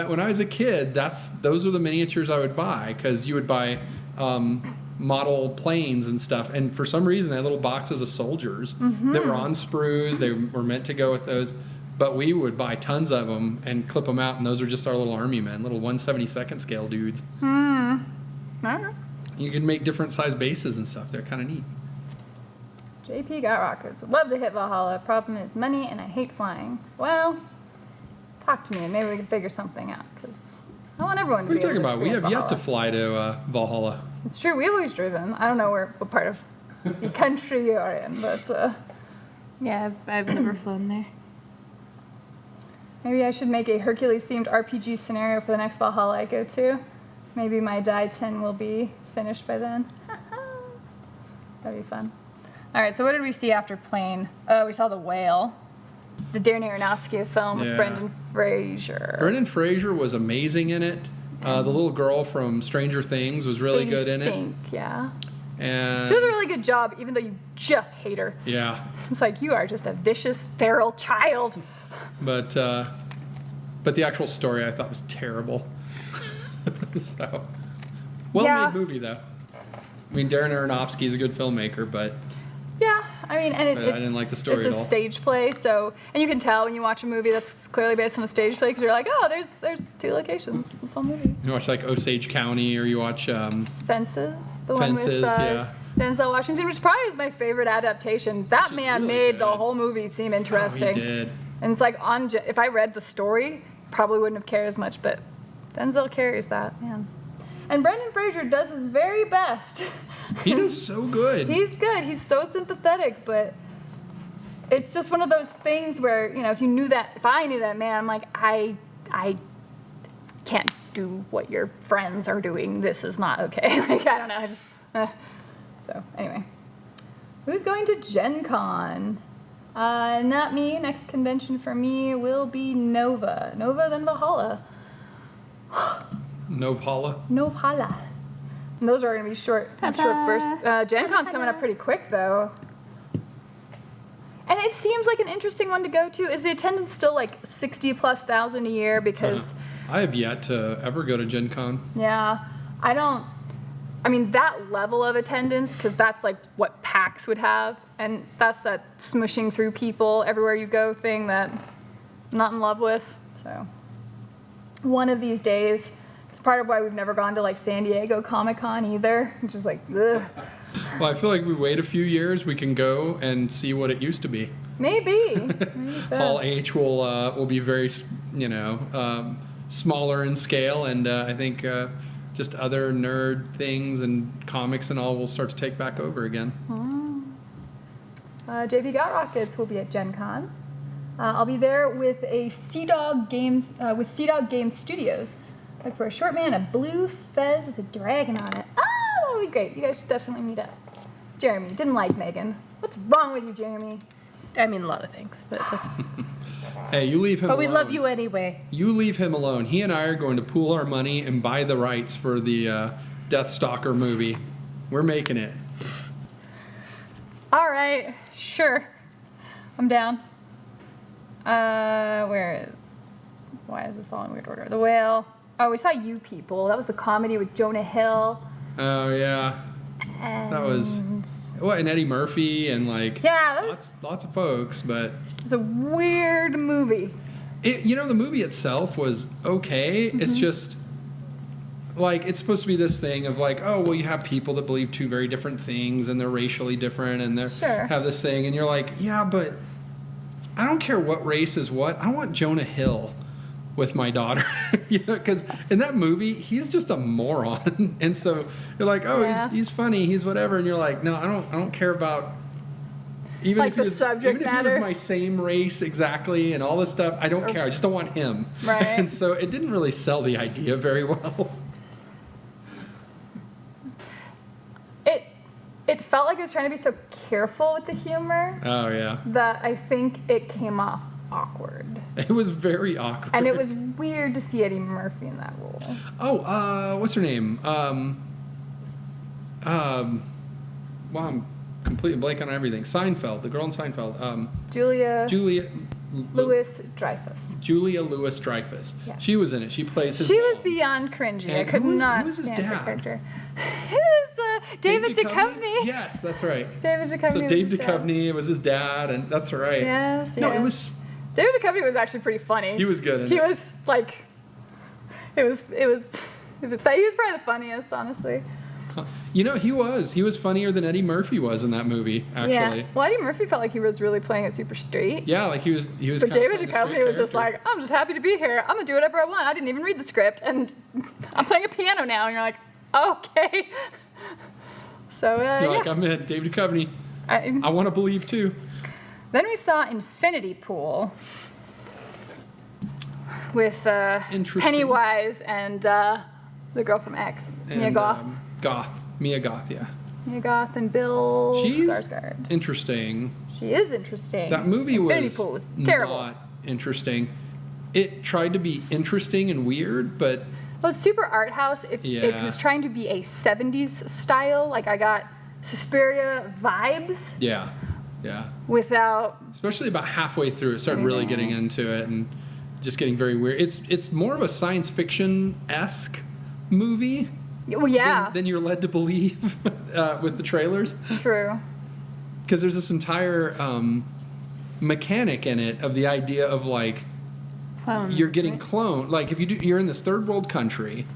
When I was a kid, those were the miniatures I would buy, because you would buy model planes and stuff, and for some reason they had little boxes of soldiers that were on sprues. They were meant to go with those. But we would buy tons of them and clip them out, and those were just our little army men, little 1/72 scale dudes. All right. You can make different size bases and stuff. They're kind of neat. JP got rockets. Would love to hit Valhalla. Problem is money, and I hate flying. Well, talk to me, and maybe we can figure something out, because I want everyone to be able to What are you talking about? We have Valhalla. yet to fly to Valhalla. It's true. We've always driven. I don't know what part of the country you are in, but... Yeah, I've never flown there. Maybe I should make a Hercules-themed RPG scenario for the next Valhalla I go to. Maybe my die 10 will be finished by then. That'd be fun. All right, so what did we see after Plane? Oh, we saw The Whale, the Darren Aronofsky film with Brendan Fraser. Brendan Fraser was amazing in it. The little girl from Stranger Things was really good in it. Yeah. And she does a really good job, even though you just hate her. Yeah. It's like, you are just a vicious, feral child. But the actual story I thought was terrible. So, well-made movie, though. I mean, Darren Aronofsky is a good filmmaker, but... Yeah, I mean, and I didn't like the story at all. It's a stage play, so... And you can tell when you watch a movie that's clearly based on a stage play, because you're like, oh, there's 2 locations. It's a full movie. You watch, like, Osage County, or you watch... Fences. The Fences, one with yeah. Denzel Washington, which probably is my favorite adaptation. That man really made good. the whole movie seem interesting. Oh, he did. And it's like, if I read the story, probably wouldn't have cared as much, but Denzel carries that, man. And Brendan Fraser does his very best. He does so good. He's good. He's so sympathetic, but it's just one of those things where, if I knew that man, I'm like, I can't do what your friends are doing. This is not okay. Like, I don't know. So, anyway. Who's going to Gen Con? Not me. Next convention for me will be Nova. Nova, then Valhalla. Novhala? Novhala. And those are going to be short bursts. Gen Con's coming up pretty quick, though. And it seems like an interesting one to go to. Is the attendance still like 60+ thousand a year? Because I have yet to ever go to Gen Con. Yeah, I mean, that level of attendance, because that's like what PAX would have, and that's that smushing through people everywhere you go thing that I'm not in love with. So one of these days, it's part of why we've never gone to like San Diego Comic-Con either, which is like, ugh. Well, I feel like if we wait a few years, we can go and see what it used to be. Maybe so. Hall H will be very, smaller in scale, and I think just other nerd things and comics and all will start to take back over again. JV Got Rockets will be at Gen Con. I'll be there with a Sea Dog Games Studios. Look for a short man, a blue fez with a dragon on it. That'll be great. You guys should definitely meet up. Jeremy didn't like Megan. What's wrong with you, Jeremy? I mean, a lot of things, but that's... Hey, you leave him alone. But we love you anyway. You leave him alone. He and I are going to pool our money and buy the rights for the Deathstalker movie. We're making it. All right, sure. I'm down. Why is this all in weird order? The Whale. Oh, we saw You People. That was the comedy with Jonah Hill. Oh, yeah. And That was... and Eddie Murphy and lots of folks, but... It's a weird movie. The movie itself was okay. Mm-hmm. It's just... Like, it's supposed to be this thing of like, oh, well, you have people that believe 2 very different things and they're racially different and they have this thing. And you're like, yeah, but I don't care what race is what. I want Jonah Hill with my daughter. Because in that movie, he's just a moron. And so you're like, oh, he's funny. He's whatever. And you're like, no, I don't care about... Even like if he was my same race exactly and all this stuff, I don't care. I just don't want him. Right. And so it didn't really sell the idea very well. It felt like it was trying to be so careful with the humor. Oh, yeah. That I think it came off awkward. It was very awkward. And it was weird to see Eddie Murphy in that role. Oh, what's her name? Well, I'm completely blank on everything. Seinfeld, the girl in Seinfeld. Julia Louis-Dreyfus. Julia Louis-Dreyfus. Yeah. She was in it. She plays his She mom. was beyond cringy. And I could not who was his stand her dad? character. It was David Duchovny. Yes, that's right. David Duchovny. So Dave Duchovny was his dad, and that's right. Yes. No, it was... David Duchovny was actually pretty funny. He was good. He was like... He was probably the funniest, honestly. He was funnier than Eddie Murphy was in that movie, actually. Yeah. Well, Eddie Murphy felt like he was really playing it super straight. Yeah, like he was. But David Duchovny was just like, I'm just happy to be here. I'm gonna do whatever I want. I didn't even read the script, and I'm playing a piano now. And you're like, okay. So like, I'm in. David Duchovny. I want to believe too. Then we saw Infinity Pool. with Interesting. Pennywise and the girl from X, Mia And, Goth. Mia Goth, yeah. Mia Goth and Bill She's Skarsgård. interesting. She is interesting. That movie Infinity Pool was terrible. not interesting. It tried to be interesting and weird, but Well, it's super art house. It Yeah. was trying to be a 70s style. Like, I got Suspiria vibes yeah. without... Especially about halfway through, it started really getting into it and just getting very weird. It's more of a science fiction-esque movie Well, yeah, than you're led to believe with the trailers. true. Because there's this entire mechanic in it of the idea of like you're getting cloned. Like if you're in this third world country,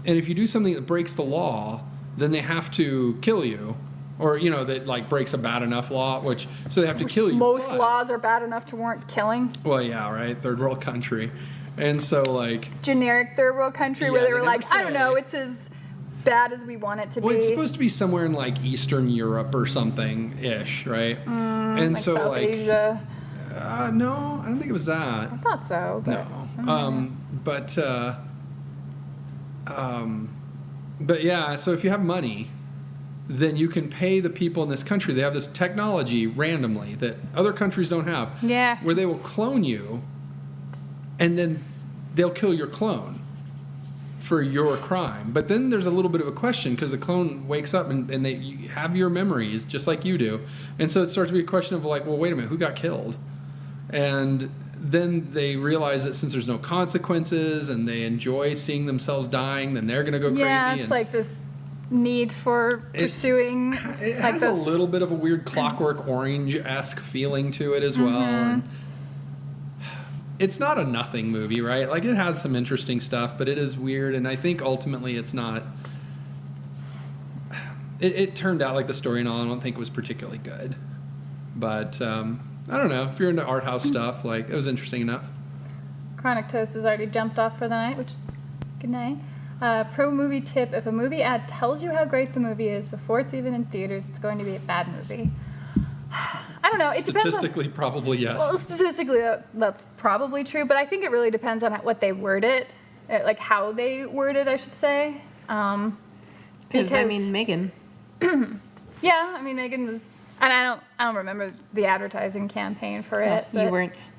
and if you do something that breaks the law, then they have to kill you, or that like breaks a bad enough law, so they have to kill you. Most But- laws are bad enough to warrant killing. Well, yeah, right. Third world country, and so like. Generic third world country where Yeah, they were they like, never I don't say. know, it's as bad as we want it to Well, be. it's supposed to be somewhere in like Eastern Europe or something ish, right? And like so South like. Asia. No, I don't think it was that. I thought so. But No. But yeah, so if you have money, then you can pay the people in this country. They have this technology randomly that other countries don't have. Yeah. Where they will clone you, and then they'll kill your clone for your crime. But then there's a little bit of a question because the clone wakes up and you have your memories just like you do. And so it starts to be a question of like, well, wait a minute, who got killed? And then they realize that since there's no consequences and they enjoy seeing themselves dying, then they're going to go crazy. yeah, it's like this need for pursuing. It like has a this- little bit of a weird Clockwork Orange-esque feeling to it as well. And it's not a nothing movie, right? Like it has some interesting stuff, but it is weird. And I think ultimately it's not. It turned out like the story and all. I don't think it was particularly good, but I don't know. If you're into art house stuff, like it was interesting enough. Chronic Toast has already jumped off for the night, which, good night. Pro movie tip: if a movie ad tells you how great the movie is before it's even in theaters, it's going to be a bad movie. I don't know. It depends on, Statistically, probably yes. well, statistically, that's probably true, but I think it really depends on what they word it, like how they word it, I should say. Because I mean, Megan. Yeah, I mean, Megan was, and I don't remember the advertising campaign for it.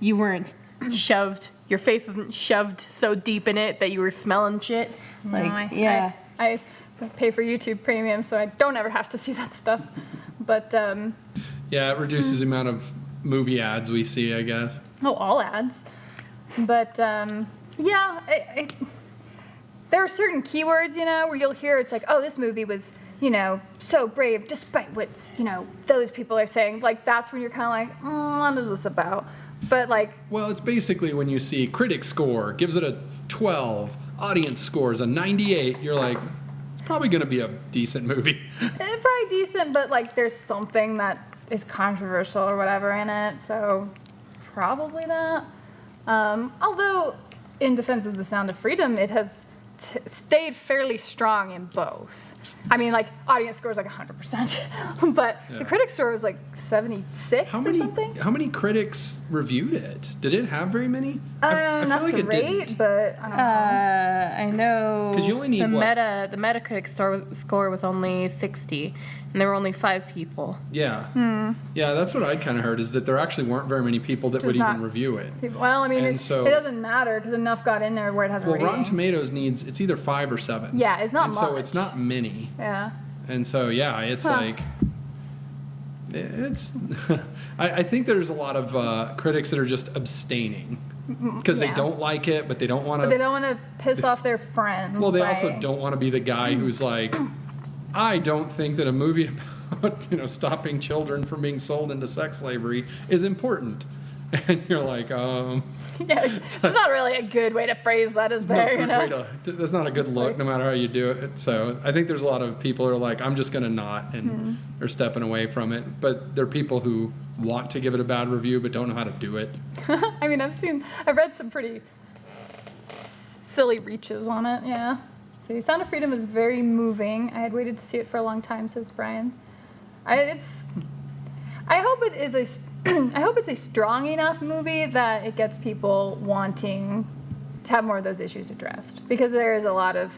You weren't shoved. Your face wasn't shoved so deep in it that you were smelling shit. Like, yeah. I pay for YouTube Premium, so I don't ever have to see that stuff. But Yeah, it reduces the amount of movie ads we see, I guess. all ads. But yeah, there are certain keywords, where you'll hear it's like, oh, this movie was, so brave despite what, those people are saying. Like that's when you're kind of like, what is this about? But like, Well, it's basically when you see critic score gives it a 12, audience scores a 98, you're like, it's probably going to be a decent movie. it's probably decent, but like there's something that is controversial or whatever in it, so probably that. Although, in defense of The Sound of Freedom, it has stayed fairly strong in both. I mean, like, audience score is like 100%, but Yeah. the critic score was like 76 or something. How many critics reviewed it? Did it have very many? Not to rate, but I don't know. I know 'Cause you only need the what? the Metacritic score was only 60, and there were only 5 people. Yeah. Yeah, that's what I'd kind of heard, is that there actually weren't very many people that Just would not- even review it. Well, I mean, And it so- doesn't matter because enough got in there where it has a Well, rating. Rotten Tomatoes it's either 5 or 7. Yeah, it's not and so much. it's not many. Yeah. And so, yeah, it's Huh. like, it's, I think there's a lot of critics that are just abstaining because they Yeah. don't like it, but they don't want But they to. don't want to piss off their friends. Well, they by- also don't want to be the guy who's like, I don't think that a movie about, stopping children from being sold into sex slavery is important. And you're like, Yeah, it's not really a good way to phrase that, is no there? good way that's not a good look, no matter how you do it. So I think there's a lot of people who are like, I'm just going to not, and they're stepping away from it. But there are people who want to give it a bad review, but don't know how to do it. I mean, I've read some pretty silly reaches on it. Yeah. So, Sound of Freedom is very moving. I had waited to see it for a long time, says Brian. I hope it is I hope it's a strong enough movie that it gets people wanting to have more of those issues addressed, because there is a lot of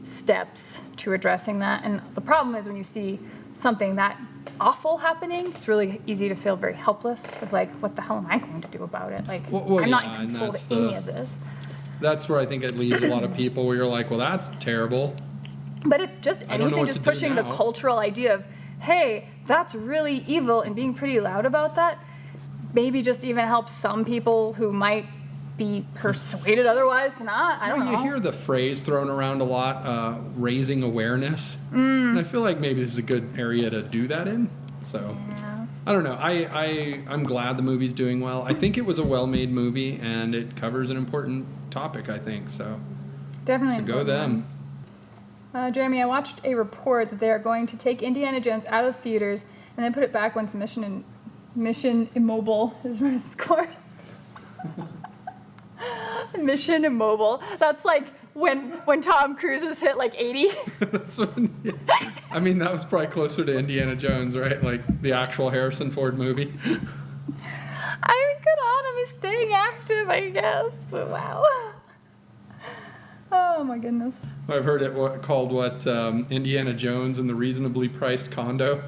steps to addressing that. And the problem is when you see something that awful happening, it's really easy to feel very helpless of like, what the hell am I going to do about it? Like, Well, I'm not yeah, in and control that's of any of this. That's where I think it leaves a lot of people where you're like, well, that's terrible. But if just I don't know anything, what just to do pushing the now. cultural idea of, hey, that's really evil, and being pretty loud about that, maybe just even helps some people who might be persuaded otherwise to not. I don't know. You hear the phrase thrown around a lot, raising awareness. And I feel like maybe this is a good area to do that in. So, Yeah. I don't know. I'm glad the movie's doing well. I think it was a well-made movie, and it covers an important topic, I think. So Definitely. go important them. one. Jeremy, I watched a report that they are going to take Indiana Jones out of theaters and then put it back once Mission Immobile has run its course. Mission Immobile. That's like when Tom Cruise has hit like 80. That's when, I mean, that was probably closer to Indiana Jones, right? Like the actual Harrison Ford movie. I mean, good on him. He's staying active, I guess. But wow. Oh my goodness. I've heard it called Indiana Jones and the Reasonably Priced Condo.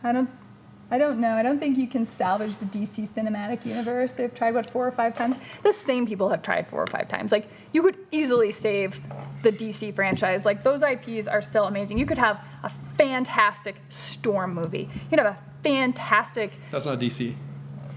I don't know. I don't think you can salvage the DC cinematic universe. They've tried, 4 or 5 times? The same people have tried 4 or 5 times. Like, you could easily save the DC franchise. Like, those IPs are still amazing. You could have a fantastic Storm movie. You'd have a fantastic That's not DC.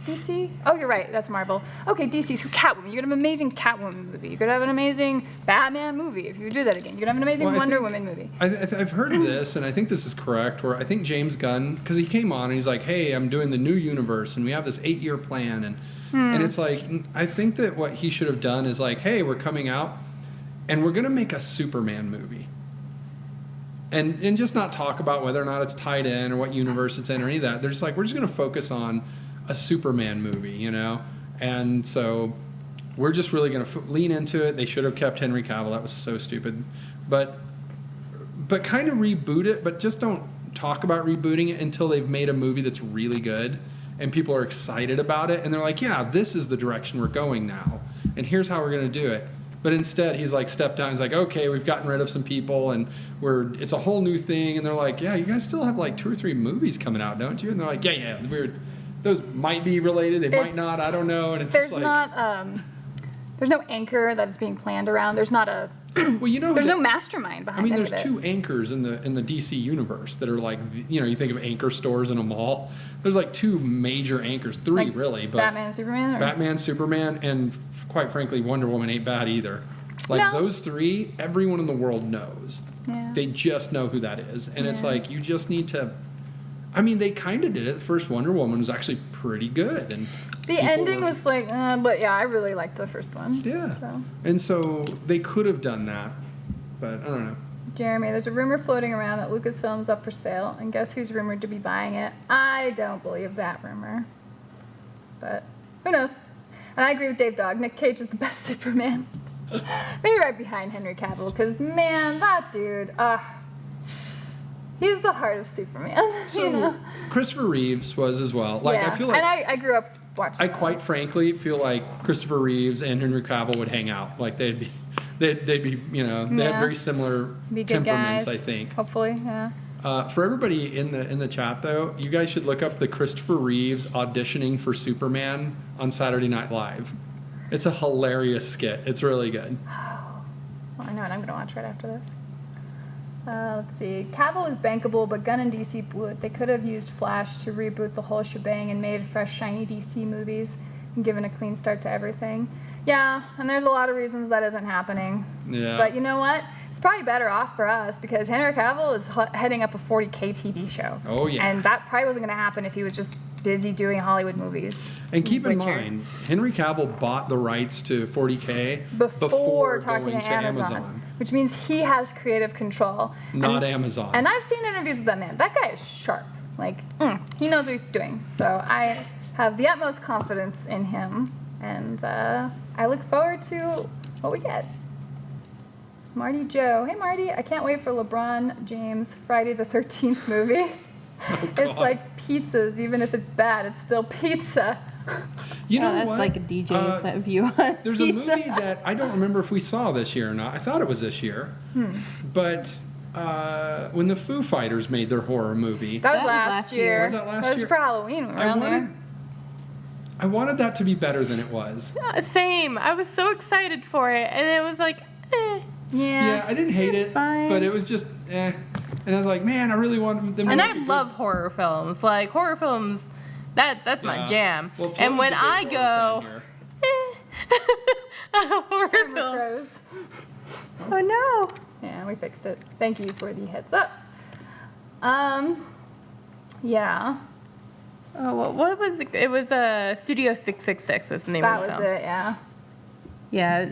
DC? Oh, you're right. That's Marvel. Okay, DC's Catwoman. You could have an amazing Catwoman movie. You could have an amazing Batman movie if you would do that again. You could have an amazing Well, Wonder Woman movie. I've heard of this, and I think this is correct, where I think James Gunn, because he came on and he's like, hey, I'm doing the new universe, and we have this 8-year plan. And it's like, I think that what he should have done is like, hey, we're coming out, and we're going to make a Superman movie. And just not talk about whether or not it's tied in or what universe it's in or any of that. They're just like, we're just going to focus on a Superman movie, you know? And so we're just really going to lean into it. They should have kept Henry Cavill. That was so stupid. But kind of reboot it, but just don't talk about rebooting it until they've made a movie that's really good and people are excited about it. And they're like, yeah, this is the direction we're going now. And here's how we're going to do it. But instead, he's like stepped down. He's like, okay, we've gotten rid of some people, and it's a whole new thing. And they're like, yeah, you guys still have like 2 or 3 movies coming out, don't you? And they're like, yeah, those might be related. They might not. I don't know. And it's There's just like, there's no anchor that is being planned around. There's not a. well, you know, there's no mastermind behind. I mean, any there's of it. 2 anchors in the DC universe that are like, you know, you think of anchor stores in a mall. There's like 2 major anchors, 3 Like really, but Batman and Superman. Or? Batman, Superman, and quite frankly, Wonder Woman ain't bad either. Like No. those 3, everyone in the world knows. Yeah. They just know who that is, and it's Yeah. like you just need to. I mean, they kind of did it. The first Wonder Woman was actually pretty good, and The people ending were- was like, but yeah, I really liked the first one. yeah, So. and so they could have done that, but I don't know. Jeremy, there's a rumor floating around that Lucasfilm's up for sale, and guess who's rumored to be buying it? I don't believe that rumor, but who knows? And I agree with Dave Dogg. Nick Cage is the best Superman. Maybe right behind Henry Cavill, because man, that dude, he's the heart of Superman. So you know? Christopher Reeves was as well. Like yeah. I feel like and I grew up watching. I quite frankly feel like Christopher Reeves and Henry Cavill would hang out. Like they'd be, you know, they Yeah. have very similar Be good temperaments. guys. I think. Hopefully, yeah. For everybody in the chat though, you guys should look up the Christopher Reeves auditioning for Superman on Saturday Night Live. It's a hilarious skit. It's really good. Well, I know, and I'm gonna watch right after this. Let's see. Cavill was bankable, but Gunn and DC blew it. They could have used Flash to reboot the whole shebang and made fresh, shiny DC movies and given a clean start to everything. Yeah, and there's a lot of reasons that isn't happening. Yeah. But you know what? It's probably better off for us because Henry Cavill is heading up a 40K TV show. Oh, yeah. And that probably wasn't going to happen if he was just busy doing Hollywood movies. And keep in Witcher. mind, Henry Cavill bought the rights to 40K before talking going to Amazon, which means he has creative control. Not And- Amazon. And I've seen interviews with that man. That guy is sharp. Like, he knows what he's doing. So I have the utmost confidence in him. And I look forward to what we get. Marty Joe. Hey, Marty. I can't wait for LeBron James Friday the 13th movie. Oh, It's like pizzas. Even if it's bad, it's still pizza. You know that's what? like a DJ set view on There's a pizza. movie that I don't remember if we saw this year or not. I thought it was this year. But when the Foo Fighters made their horror movie, That was That was last last year. year. Was that last That was year? for Halloween. We were around there. I wanted that to be better than it was. Same. I was so excited for it, and it was like, eh. Yeah, I didn't hate it, fine. but it was just eh. And I was like, man, I really wanted them to And make I a good- love horror films. Like horror films, that's my Yeah. jam. Well, and Flo's when a big I horror go, fan here. a horror Camera film. froze. Oh no. Yeah, we fixed it. Thank you for the heads up. Yeah, Oh, what was it? It was Studio 666 was the name that of the was film. it. Yeah. Yeah,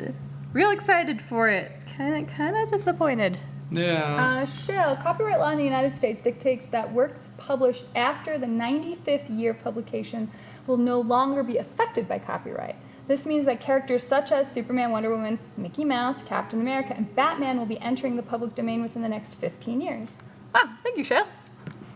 real excited for it. Kind of disappointed. Yeah. Shell, copyright law in the United States dictates that works published after the 95th year of publication will no longer be affected by copyright. This means that characters such as Superman, Wonder Woman, Mickey Mouse, Captain America, and Batman will be entering the public domain within the next 15 years. Wow, thank you, Shell.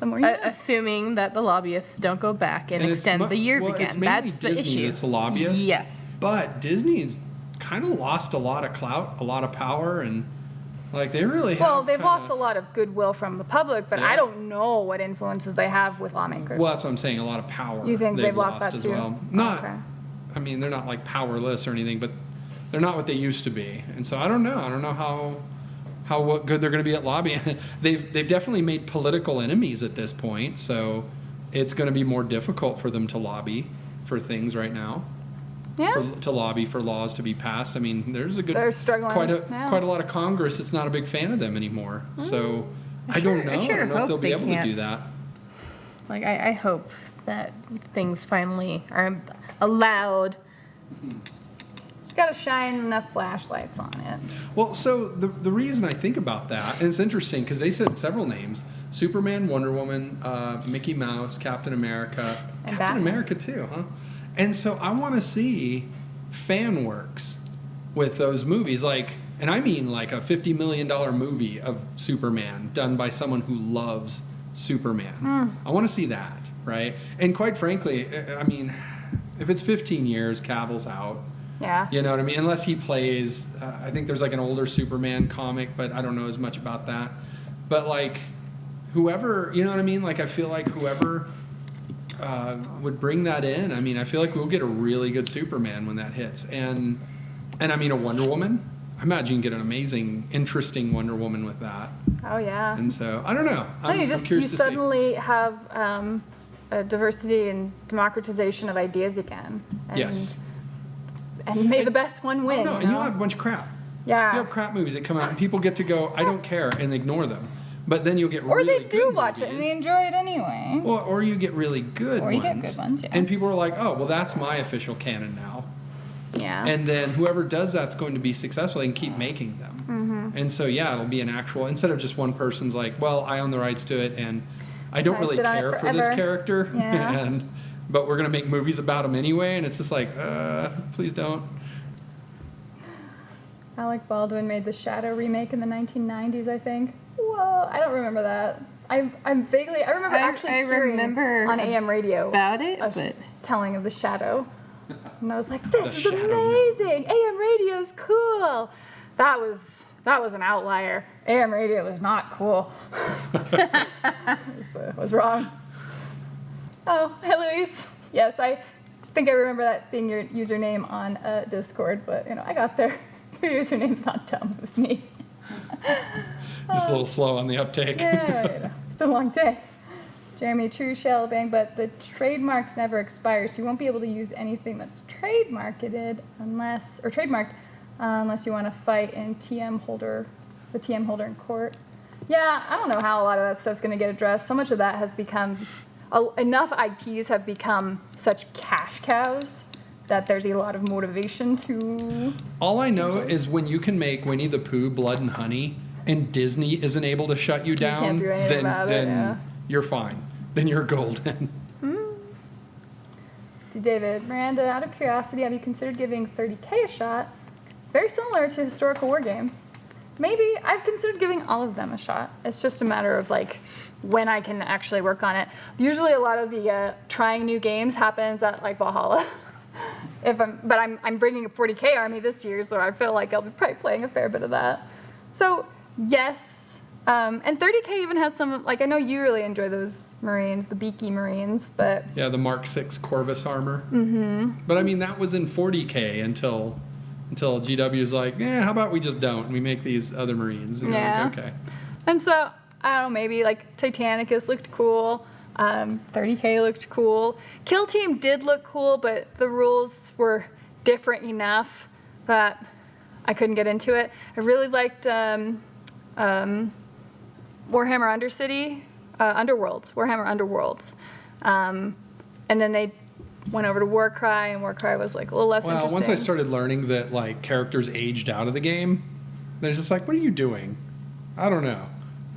The more you know. Assuming that the lobbyists don't go back and it's extend mo- the years well, again. It's mainly That's Disney the issue. that's the lobbyist. Yes. But Disney's kind of lost a lot of clout, a lot of power, and like they really have. Well, they've kinda- lost a lot of goodwill from the public, but Yeah. I don't know what influences they have with lawmakers. Well, that's what I'm saying. A lot of power. You think they've lost that as too? well. Not. Okay. I mean, they're not like powerless or anything, but they're not what they used to be. And so I don't know. I don't know how what good they're going to be at lobbying. they've definitely made political enemies at this point, so it's going to be more difficult for them to lobby for things right now. Yeah. To lobby for laws to be passed. I mean, there's a good They're struggling quite a now. quite a lot of Congress that's not a big fan of them anymore. So I don't know. I sure don't know if hope they'll be they able to do can't. that. Like I hope that things finally are allowed. Just got to shine enough flashlights on it. Well, so the reason I think about that, and it's interesting because they said several names: Superman, Wonder Woman, Mickey Mouse, Captain America, And Captain Batman. America too, huh? And so I want to see fan works with those movies, like, and I mean like a $50 million movie of Superman done by someone who loves Superman. I want to see that, right? And quite frankly, I mean, if it's 15 years, Cavill's out. Yeah. You know what I mean? Unless he plays, I think there's like an older Superman comic, but I don't know as much about that. But like, whoever, you know what I mean? Like, I feel like whoever would bring that in. I mean, I feel like we'll get a really good Superman when that hits, and I mean a Wonder Woman. I imagine you can get an amazing, interesting Wonder Woman with that. Oh yeah. And so I don't know. No, I'm you curious to see. suddenly have a diversity and democratization of ideas again. And, Yes. And may the best one win. Oh, no, you and you'll know? have a bunch of crap. Yeah. You have crap movies that come out, and people get to go, I don't care, and ignore them. But then you'll get Or really they good do watch it and movies. they enjoy it anyway. Well, or you get really good Or ones. you get good ones, yeah. And people are like, oh, well, that's my official canon now. Yeah. And then whoever does that's going to be successful and keep making them. Mm-hmm. And so, yeah, it'll be an actual, instead of just one person's like, well, I own the rights to it and I don't I really sit on it care for this forever. character. Yeah. But we're going to make movies about him anyway. And it's just like, please don't. Alec Baldwin made the Shadow remake in the 1990s, I think. Whoa, I don't remember that. I'm vaguely, I remember actually I hearing remember on AM radio about it, a but telling of the Shadow. And I was like, this is Shadow amazing. AM radio's cool. That was an outlier. AM radio was not cool. was wrong. Oh, hi, Luis. Yes, I think I remember that being your username on Discord, but I got there. Your username's not dumb. It was me. Just a little slow on the uptake. Yeah, it's been a long day. Jeremy, true shell bang, but the trademarks never expire, so you won't be able to use anything that's trademarked unless you want to fight in the TM holder in court. Yeah, I don't know how a lot of that stuff's going to get addressed. So much of that has become, enough IPs have become such cash cows that there's a lot of motivation to. All I know is when you can make Winnie the Pooh, Blood and Honey, and Disney isn't able to shut you down, can't do anything about it, then yeah. you're fine. Then you're golden. To David, Miranda, out of curiosity, have you considered giving 30K a shot? 'Cause it's very similar to historical war games. Maybe I've considered giving all of them a shot. It's just a matter of like when I can actually work on it. Usually a lot of the trying new games happens at like Valhalla. But I'm bringing a 40K army this year, so I feel like I'll be probably playing a fair bit of that. So yes, and 30K even has some, like I know you really enjoy those Marines, the beaky Marines, but Yeah, the Mark 6 Corvus armor. But I mean, that was in 40K until GW's like, how about we just don't, and we make these other Marines. And you're like, okay. And so I don't know, maybe like Titanicus looked cool. 30K looked cool. Kill Team did look cool, but the rules were different enough that I couldn't get into it. I really liked Warhammer Underworlds. Warhammer Underworlds. And then they went over to Warcry, and Warcry was like a little less interesting. Well, once I started learning that like characters aged out of the game, they're just like, what are you doing? I don't know.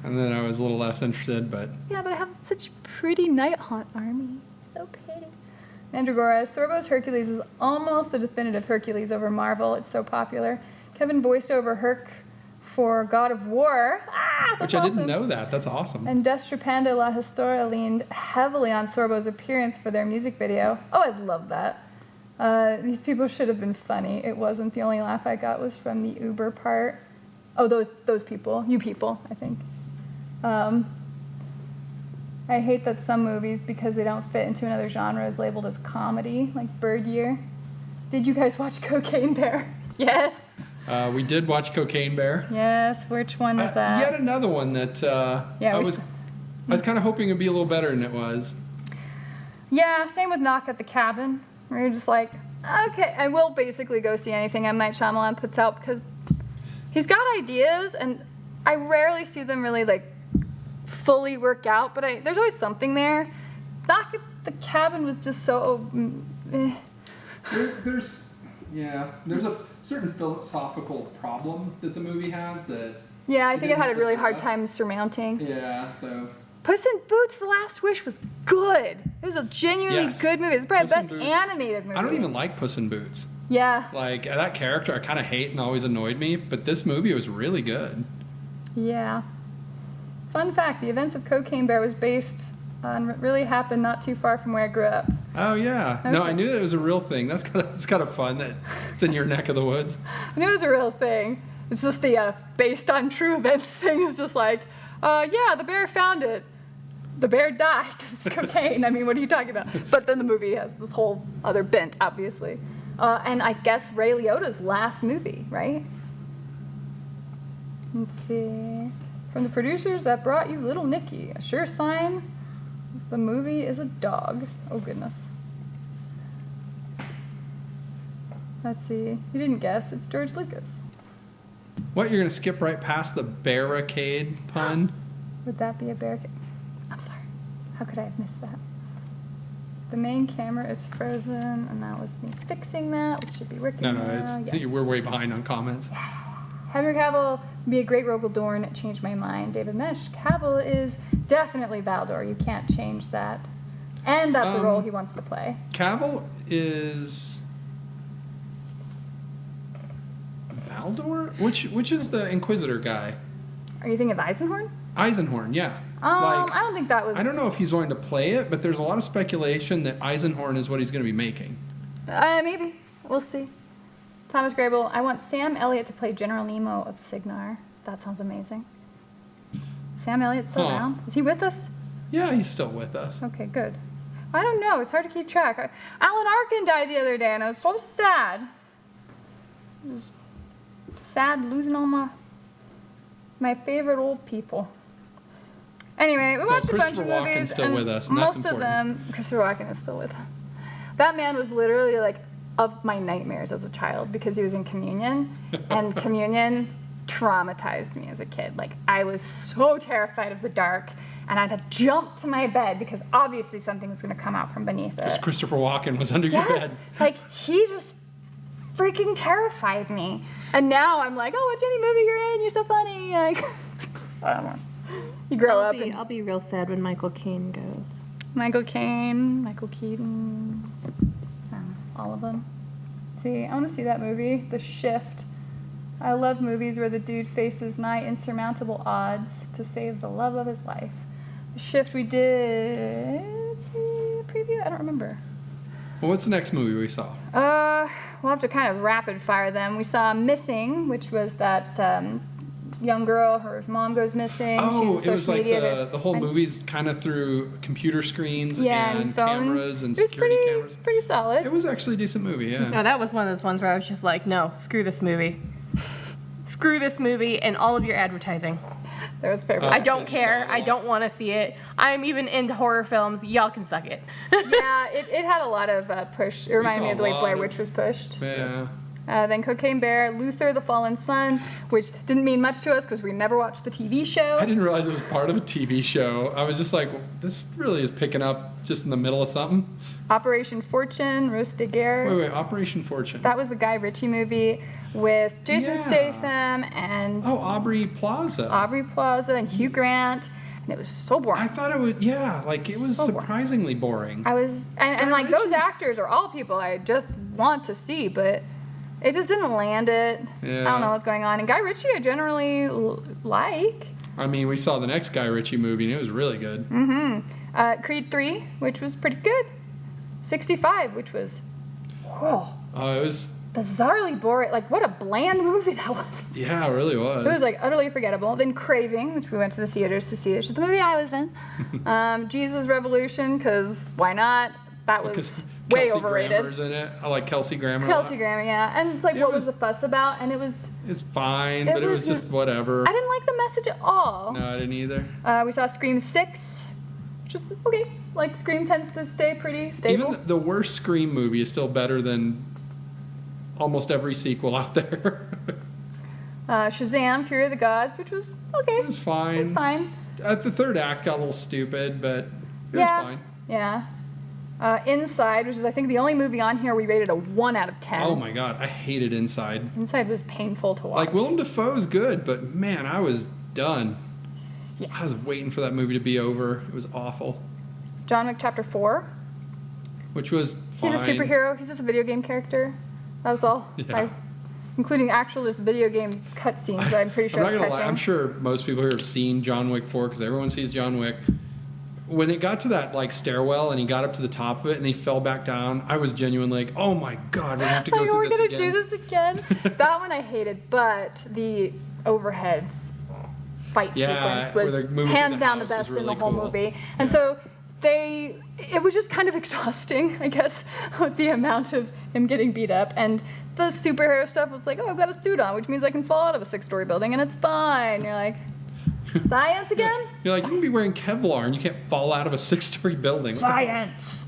And then I was a little less interested, but... Yeah, but I have such a pretty Night Haunt army. So pretty. Mandragora, Sorbo's Hercules is almost the definitive Hercules over Marvel. It's so popular. Kevin voiced over Herc for God of War. That's Which I didn't awesome. know that. That's awesome. And Destra Panda La Historia leaned heavily on Sorbo's appearance for their music video. Oh, I love that. These people should have been funny. It wasn't. The only laugh I got was from the Uber part. Oh, those people. You people, I think. I hate that some movies, because they don't fit into another genre, is labeled as comedy, like Bird Year. Did you guys watch Cocaine Bear? Yes. We did watch Cocaine Bear. Yes. Which one was that? Yet another one that I was kind of hoping it'd be a little better than it was. Yeah. Same with Knock at the Cabin. Where you're just like, okay, I will basically go see anything M. Night Shyamalan puts out, because he's got ideas, and I rarely see them really like fully work out, but there's always something there. Knock at the Cabin was just so There's a certain philosophical problem that the movie has that... Yeah, I think it had a didn't really hard address. time surmounting. Yeah, so... Puss in Boots: The Last Wish was good. It was a genuinely good movie. It's probably the Puss best in Boots. animated movie. I don't even like Puss in Boots. Yeah. Like, that character I kind of hate and always annoyed me, but this movie was really good. Yeah. Fun fact, the events of Cocaine Bear was based on what really happened not too far from where I grew up. Oh, yeah. Okay. No, I knew that it was a real thing. It's kind of fun that it's in your neck of the woods. I knew it was a real thing. It's just the based on true events thing is just like, yeah, the bear found it. The bear died because it's cocaine. I mean, what are you talking about? But then the movie has this whole other bent, obviously. And I guess Ray Liotta's last movie, right? Let's see. From the producers that brought you Little Nicky, a sure sign the movie is a dog. Oh, goodness. Let's see. You didn't guess. It's George Lucas. What, you're going to skip right past the barricade pun? Would that be a barricade? I'm sorry. How could I have missed that? The main camera is frozen, and that was me fixing that, which should be working No, now. Yes. we're way behind on comments. Henry Cavill would be a great Rogel Dorn. It changed my mind. David Mesh. Cavill is definitely Valdor. You can't change that. And that's a role he wants to play. Cavill is... Valdor? Which is the Inquisitor guy? Are you thinking of Eisenhorn? Eisenhorn, yeah. I don't think that was... I don't know if he's going to play it, but there's a lot of speculation that Eisenhorn is what he's going to be making. Maybe. We'll see. Thomas Grable, I want Sam Elliott to play General Nemo of Signar. That sounds amazing. Sam Elliott's still around? Is he with us? Yeah, he's still with us. Okay, good. I don't know. It's hard to keep track. Alan Arkin died the other day, and I was so sad. It was sad losing all my favorite old people. Anyway, we watched a bunch of movies. Christopher Walken's still and with us, and that's most of important. them, Christopher Walken is still with us. That man was literally like of my nightmares as a child because he was in Communion, and Communion traumatized me as a kid. Like, I was so terrified of the dark, and I had to jump to my bed because obviously something was going to come out from beneath it. Because Christopher Walken was under your bed. Like, he just freaking terrified me. And now I'm like, oh, watch any movie you're in, you're so funny. Like, I don't know. You grow up and... I'll be real sad when Michael Caine goes. Michael Caine, Michael Keaton, I don't know, all of them. See, I want to see that movie, The Shift. I love movies where the dude faces nigh insurmountable odds to save the love of his life. The Shift we did... preview? I don't remember. Well, what's the next movie we saw? We'll have to kind of rapid fire them. We saw Missing, which was that young girl, her mom goes missing. Oh, She's it was like media the whole movie's kind of through computer screens yeah, and phones. cameras and It was security cameras. pretty solid. It was actually a decent movie, yeah. No, that was one of those ones where I was just like, no, screw this movie. Screw this movie and all of your advertising. There was paper. I don't because you care. saw it I all. don't want to see it. I'm even into horror films. Y'all can suck it. Yeah, it had a lot of push. It reminded saw me of the way a lot Blair of- Witch was pushed. Yeah. Then Cocaine Bear, Luther, the Fallen Son, which didn't mean much to us because we never watched the TV show. I didn't realize it was part of a TV show. I was just like, well, this really is picking up just in the middle of something. Operation Fortune, Rose de Guerre. Wait, Operation Fortune. That was the Guy Ritchie movie with Jason Yeah. Statham and Oh, Aubrey Plaza. Aubrey Plaza and Hugh Grant, and it was so boring. I thought it would, yeah, like it was So boring. surprisingly boring. I was, and Guy like those Ritchie. actors are all people I just want to see, but it just didn't land it. I Yeah. don't know what's going on. And Guy Ritchie, I generally like. I mean, we saw the next Guy Ritchie movie and it was really good. Creed 3, which was pretty good. 65, which was, whoa, It was, bizarrely boring. Like, what a bland movie that was. yeah, it really was. It was like utterly forgettable. Then Craving, which we went to the theaters to see, which is the movie I was in. Jesus Revolution, because why not? That was Because way Kelsey overrated. Grammer's in it. I like Kelsey Grammer. a lot. Kelsey Grammer, yeah. And it's like, It what was was- the fuss about? And it was, It's fine, It but it was was- just whatever. I didn't like the message at all. No, I didn't either. We saw Scream 6, just okay. Like, Scream tends to stay pretty stable. Even the worst Scream movie is still better than almost every sequel out there. Shazam, Fury of the Gods, which was okay. It was fine. It was fine. The third act got a little stupid, but it was Yeah. fine. Yeah. Inside, which is I think the only movie on here we rated a 1 out of 10. Oh my god, I hated Inside. Inside was painful to watch. Like Willem Dafoe's good, but man, I was done. Yeah. I was waiting for that movie to be over. It was awful. John Wick Chapter 4. Which was fine. He's a superhero. He's just a video game character. That was all. Yeah. Including actual just video game cutscenes. I'm pretty sure I'm not it's gonna lie. cutscenes. I'm sure most people here have seen John Wick 4 because everyone sees John Wick. When it got to that like stairwell and he got up to the top of it and he fell back down, I was genuinely like, "Oh my god, we're gonna have to go Like, through we're this gonna again." do this again. That one I hated, but the overhead fight Yeah, sequence where was they're moving hands through the down the house was best in the really whole cool. movie. And so it was just kind of exhausting, I guess, with the amount of him getting beat up. And the superhero stuff was like, oh, I've got a suit on, which means I can fall out of a 6-story building and it's fine. You're like, science again? You're like, you can be wearing Kevlar and you can't fall out of a 6-story building. What the- Science.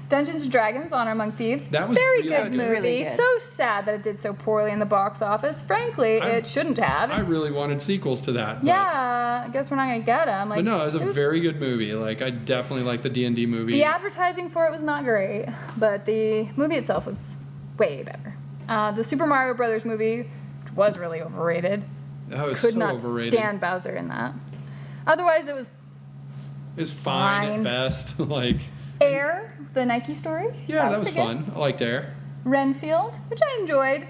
Dungeons and Dragons: Honor Among Thieves. That was very really good good. movie. Really good. So sad that it did so poorly in the box office. Frankly, it shouldn't have. I really wanted sequels to that. But, Yeah, I guess we're not gonna get them. Like, But no, it was a very good movie. Like I definitely like the D&D movie. The advertising for it was not great, but the movie itself was way better. The Super Mario Brothers movie which was really overrated. That was Could so not overrated. stand Bowser in that. Otherwise, it was It's fine Fine. at best. Like Air, the Nike story. yeah, that was pretty good. fun. I liked Air. Renfield, which I enjoyed.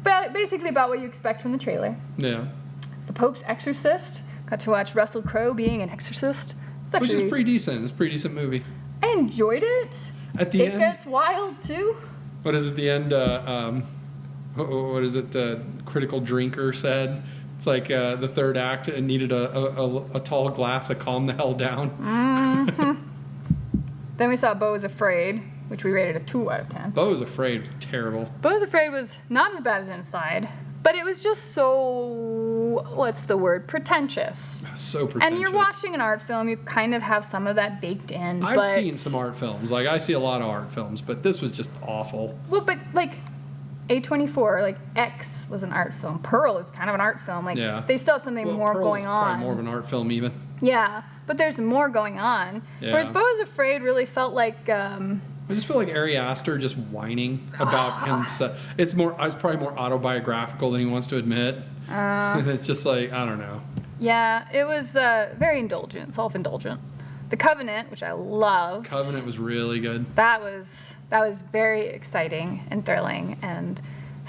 But basically about what you expect from the trailer. Yeah. The Pope's Exorcist. Got to watch Russell Crowe being an exorcist. It's Which actually is pretty decent. It's a pretty decent movie. I enjoyed it. At the It end, gets wild too. what is it? The end. What is it? Critical Drinker said. It's like the third act and needed a tall glass to calm the hell down. Then we saw Beau is Afraid, which we rated a 2 out of 10. Beau was Afraid. It was terrible. Beau is Afraid was not as bad as Inside, but it was just so, what's the word, pretentious. So pretentious. And you're watching an art film, you kind of have some of that baked in. I've but, seen some art films. Like I see a lot of art films, but this was just awful. Well, but like A24, like X was an art film. Pearl is kind of an art film. Like Yeah. they still have something Well, more Pearl's going probably on. more of an art film even. Yeah, but there's more going on. Yeah. Whereas Beau is Afraid really felt like I just feel like Ari Aster just whining about himself. It's probably more autobiographical than he wants to admit. And it's just like I don't know. yeah, it was very indulgent, self-indulgent. The Covenant, which I loved. Covenant was really good. That was very exciting and thrilling and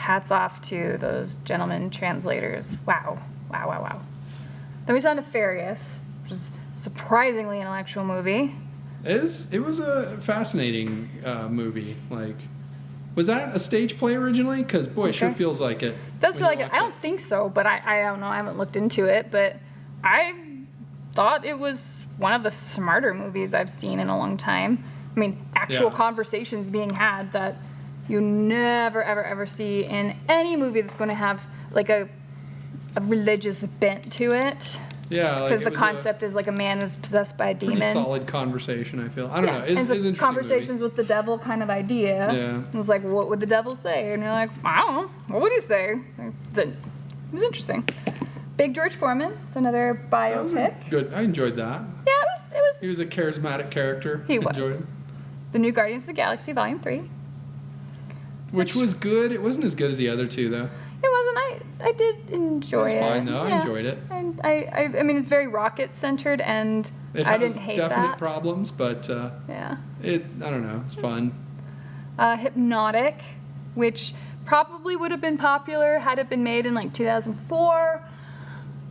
hats off to those gentlemen translators. Wow. Wow, wow, wow. Then we saw Nefarious, which is a surprisingly intellectual movie. It was a fascinating movie. Like, was that a stage play originally? Because, boy, it sure feels like it. It does feel like it. I don't think so, but I don't know. I haven't looked into it, but I thought it was one of the smarter movies I've seen in a long time. I mean, actual conversations being had that you never, ever, ever see in any movie that's going to have, like, a religious bent to it. Yeah, because the concept is like a man is possessed by a demon. Pretty solid conversation, I feel. I don't know. It's interesting conversations movie. with the devil kind of idea. Yeah. It was like, what would the devil say? And you're like, I don't know. What would he say? It was interesting. Big George Foreman. It's another biopic. Good. I enjoyed that. Yeah, it was. He was a charismatic character. He was. Enjoyed him. The New Guardians of the Galaxy, Volume 3. Which was good. It wasn't as good as the other two, though. It wasn't. I did enjoy it. It was fine, though. Yeah. I enjoyed it. And I mean, it's very rocket-centered, and I didn't hate that. It has definite problems, but yeah. I don't know. It's fun. Hypnotic, which probably would have been popular had it been made in like 2004,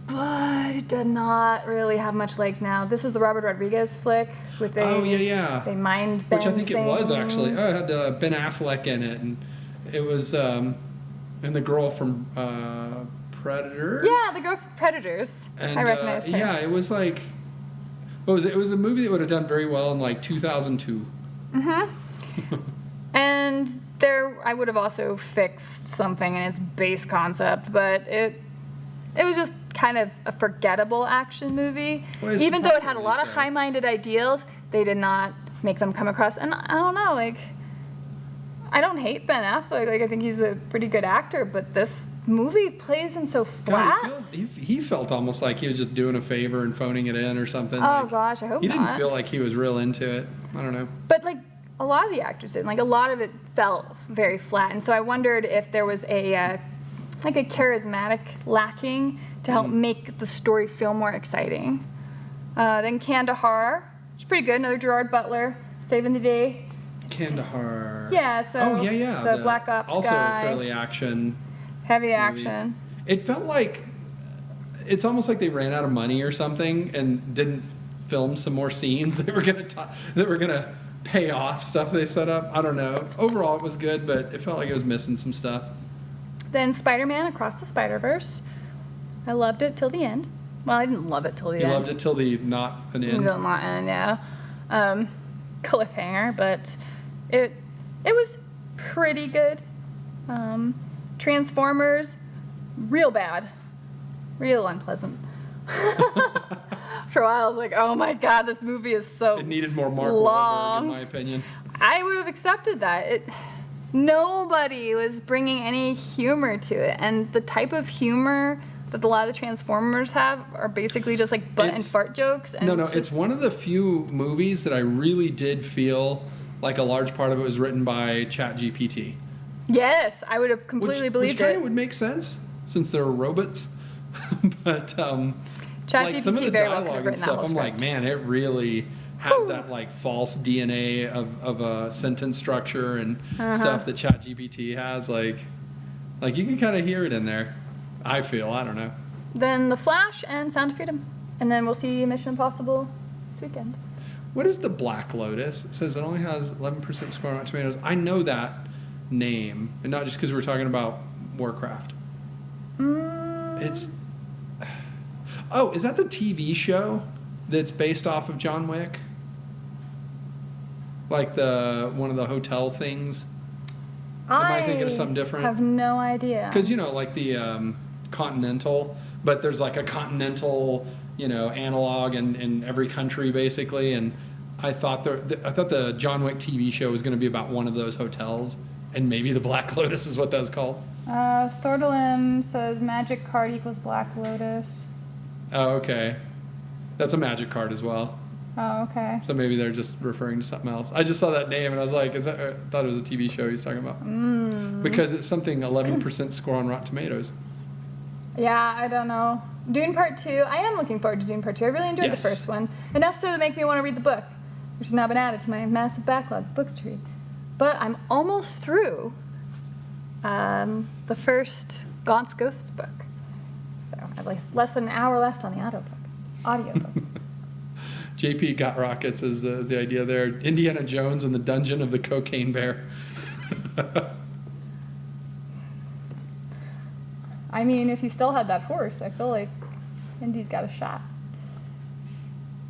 but it did not really have much legs now. This was the Robert Rodriguez flick with they mind bend which I think things. it was actually. Oh, it had Ben Affleck in it, and it was and the girl from Predators. Yeah, the girl from Predators. And, I recognized her. Yeah, it was like, what was it? It was a movie that would have done very well in like 2002. Mm-hmm. And I would have also fixed something in its base concept, but it was just kind of a forgettable action movie. Well, even though it had a lot of high-minded ideals, they did not make them come across. And I don't know, like, I don't hate Ben Affleck. Like, I think he's a pretty good actor, but this movie plays him so flat. God, he felt almost like he was just doing a favor and phoning it in or something. Oh, gosh, I hope not. He didn't feel like he was real into it. I don't know. But, like, a lot of the actors did. Like, a lot of it felt very flat. And so I wondered if there was a charismatic lacking to help make the story feel more exciting. Then Kandahar, which is pretty good. Another Gerard Butler, saving the day. Kandahar. Yeah, so the Black Ops also guy. Also fairly action. Heavy movie. action. It felt like, it's almost like they ran out of money or something and didn't film some more scenes that were gonna pay off stuff they set up. I don't know. Overall, it was good, but it felt like it was missing some stuff. Then Spider-Man Across the Spider-Verse. I loved it till the end. Well, I didn't love it till the end. You loved it till the not an end. Till not end, yeah. Cliffhanger, but it was pretty good. Transformers, real bad, real unpleasant. For a while, I was like, "Oh my god, this movie is so It needed more Mark long." Wahlberg, in my opinion. I would have accepted that. Nobody was bringing any humor to it, and the type of humor that a lot of the Transformers have are basically just like butt and fart jokes. And it's one of the few movies that I really did feel like a large part of it was written by ChatGPT. Yes, I would have completely believed which kind it. of would make sense since they're robots. But like some of the dialogue and stuff, I'm like, man, it really has that like false DNA of a sentence structure and stuff that ChatGPT has. Like you can kind of hear it in there. I feel. I don't know. Then The Flash and Sound of Freedom, and then we'll see Mission Impossible this weekend. What is the Black Lotus? It says it only has 11% score on Rotten Tomatoes. I know that name, and not just because we're talking about Warcraft. It's. Oh, is that the TV show that's based off of John Wick? Like one of the hotel things? Am I thinking of something different? I have no idea. Because, like the Continental, but there's like a Continental, analog in every country basically. And I thought the John Wick TV show was going to be about one of those hotels, and maybe the Black Lotus is what that's called. Thordalim says magic card equals Black Lotus. Oh, okay. That's a magic card as well. Oh, okay. So maybe they're just referring to something else. I just saw that name and I was like, I thought it was a TV show he's talking about. Because it's something 11% score on Rotten Tomatoes. Yeah, I don't know. Dune Part 2. I am looking forward to Dune Part 2. I really enjoyed the first one. Enough so to make me want to read the book, which has now been added to my massive backlog of books to read. But I'm almost through the first Gaunt's Ghosts book. So at least less than an hour left on the audiobook. JP got rockets is the idea there. Indiana Jones and the Dungeon of the Cocaine Bear. I mean, if he still had that horse, I feel like Indy's got a shot.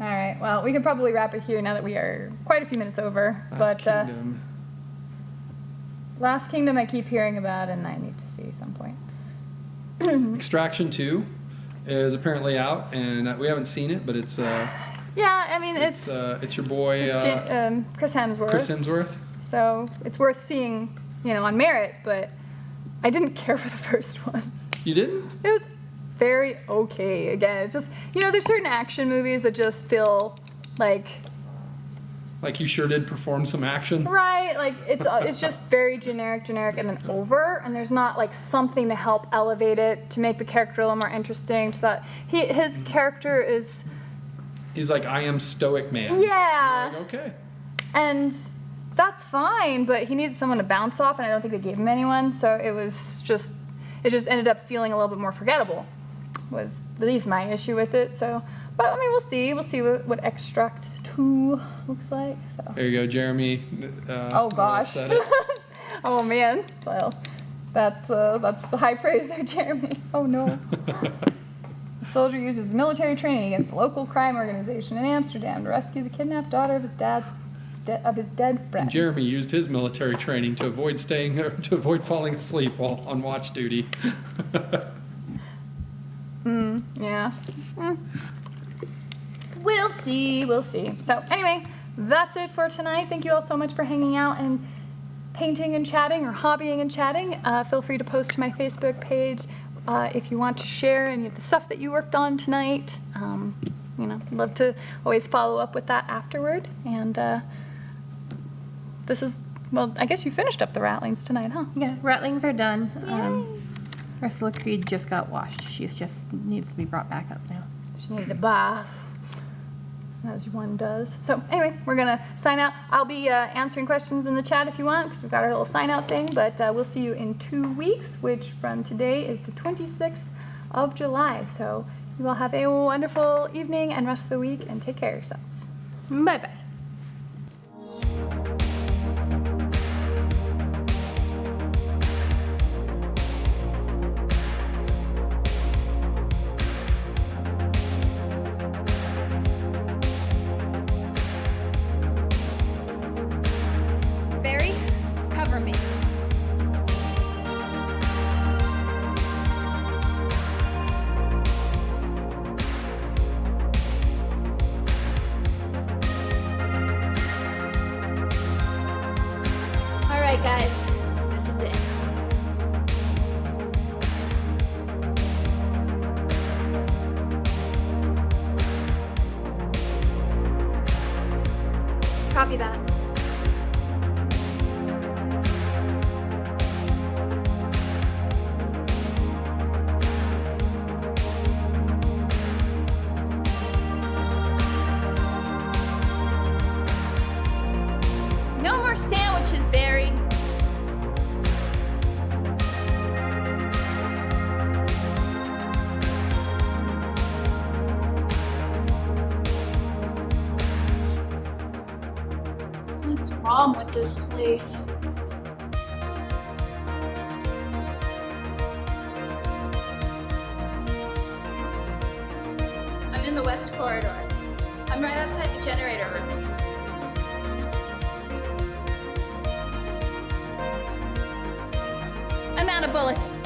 All right, well, we can probably wrap it here now that we are quite a few minutes over. Last Kingdom. Last Kingdom I keep hearing about, and I need to see some point. Extraction 2 is apparently out, and we haven't seen it, but it's yeah, I mean it's your boy Chris Hemsworth. Chris Hemsworth. So it's worth seeing, on merit, but I didn't care for the first one. You didn't? It was very okay. Again, it's just there's certain action movies that just feel like you sure did perform some action. Right, like it's just very generic, and then over, and there's not like something to help elevate it to make the character a little more interesting. So that his character is. He's like, I am stoic man. Yeah. You're like, okay. And that's fine, but he needed someone to bounce off, and I don't think they gave him anyone. So it just ended up feeling a little bit more forgettable. Was at least my issue with it. So, but I mean, we'll see what Extract 2 looks like. So. There you go, Jeremy. Oh gosh. Said it. Oh man. Well, that's the high praise there, Jeremy. Oh no. The soldier uses military training against a local crime organization in Amsterdam to rescue the kidnapped daughter of his dead friend. And Jeremy used his military training to avoid falling asleep while on watch duty. Yeah. We'll see. So anyway, that's it for tonight. Thank you all so much for hanging out and painting and chatting, or hobbying and chatting. Feel free to post to my Facebook page if you want to share any of the stuff that you worked on tonight. I'd love to always follow up with that afterward. And I guess you finished up the rattlings tonight, huh? Yeah, rattlings are done. Ursula Creed just got washed. She just needs to be brought back up now. She needed a bath, as one does. So anyway, we're going to sign out. I'll be answering questions in the chat if you want, because we've got our little sign-out thing. But we'll see you in 2 weeks, which from today is the 26th of July. So you all have a wonderful evening and rest of the week, and take care of yourselves. Bye-bye. Guys, this is it. Copy that. No more sandwiches, Barry. What's wrong with this place? I'm in the west corridor. I'm right outside the generator room. I'm out of bullets.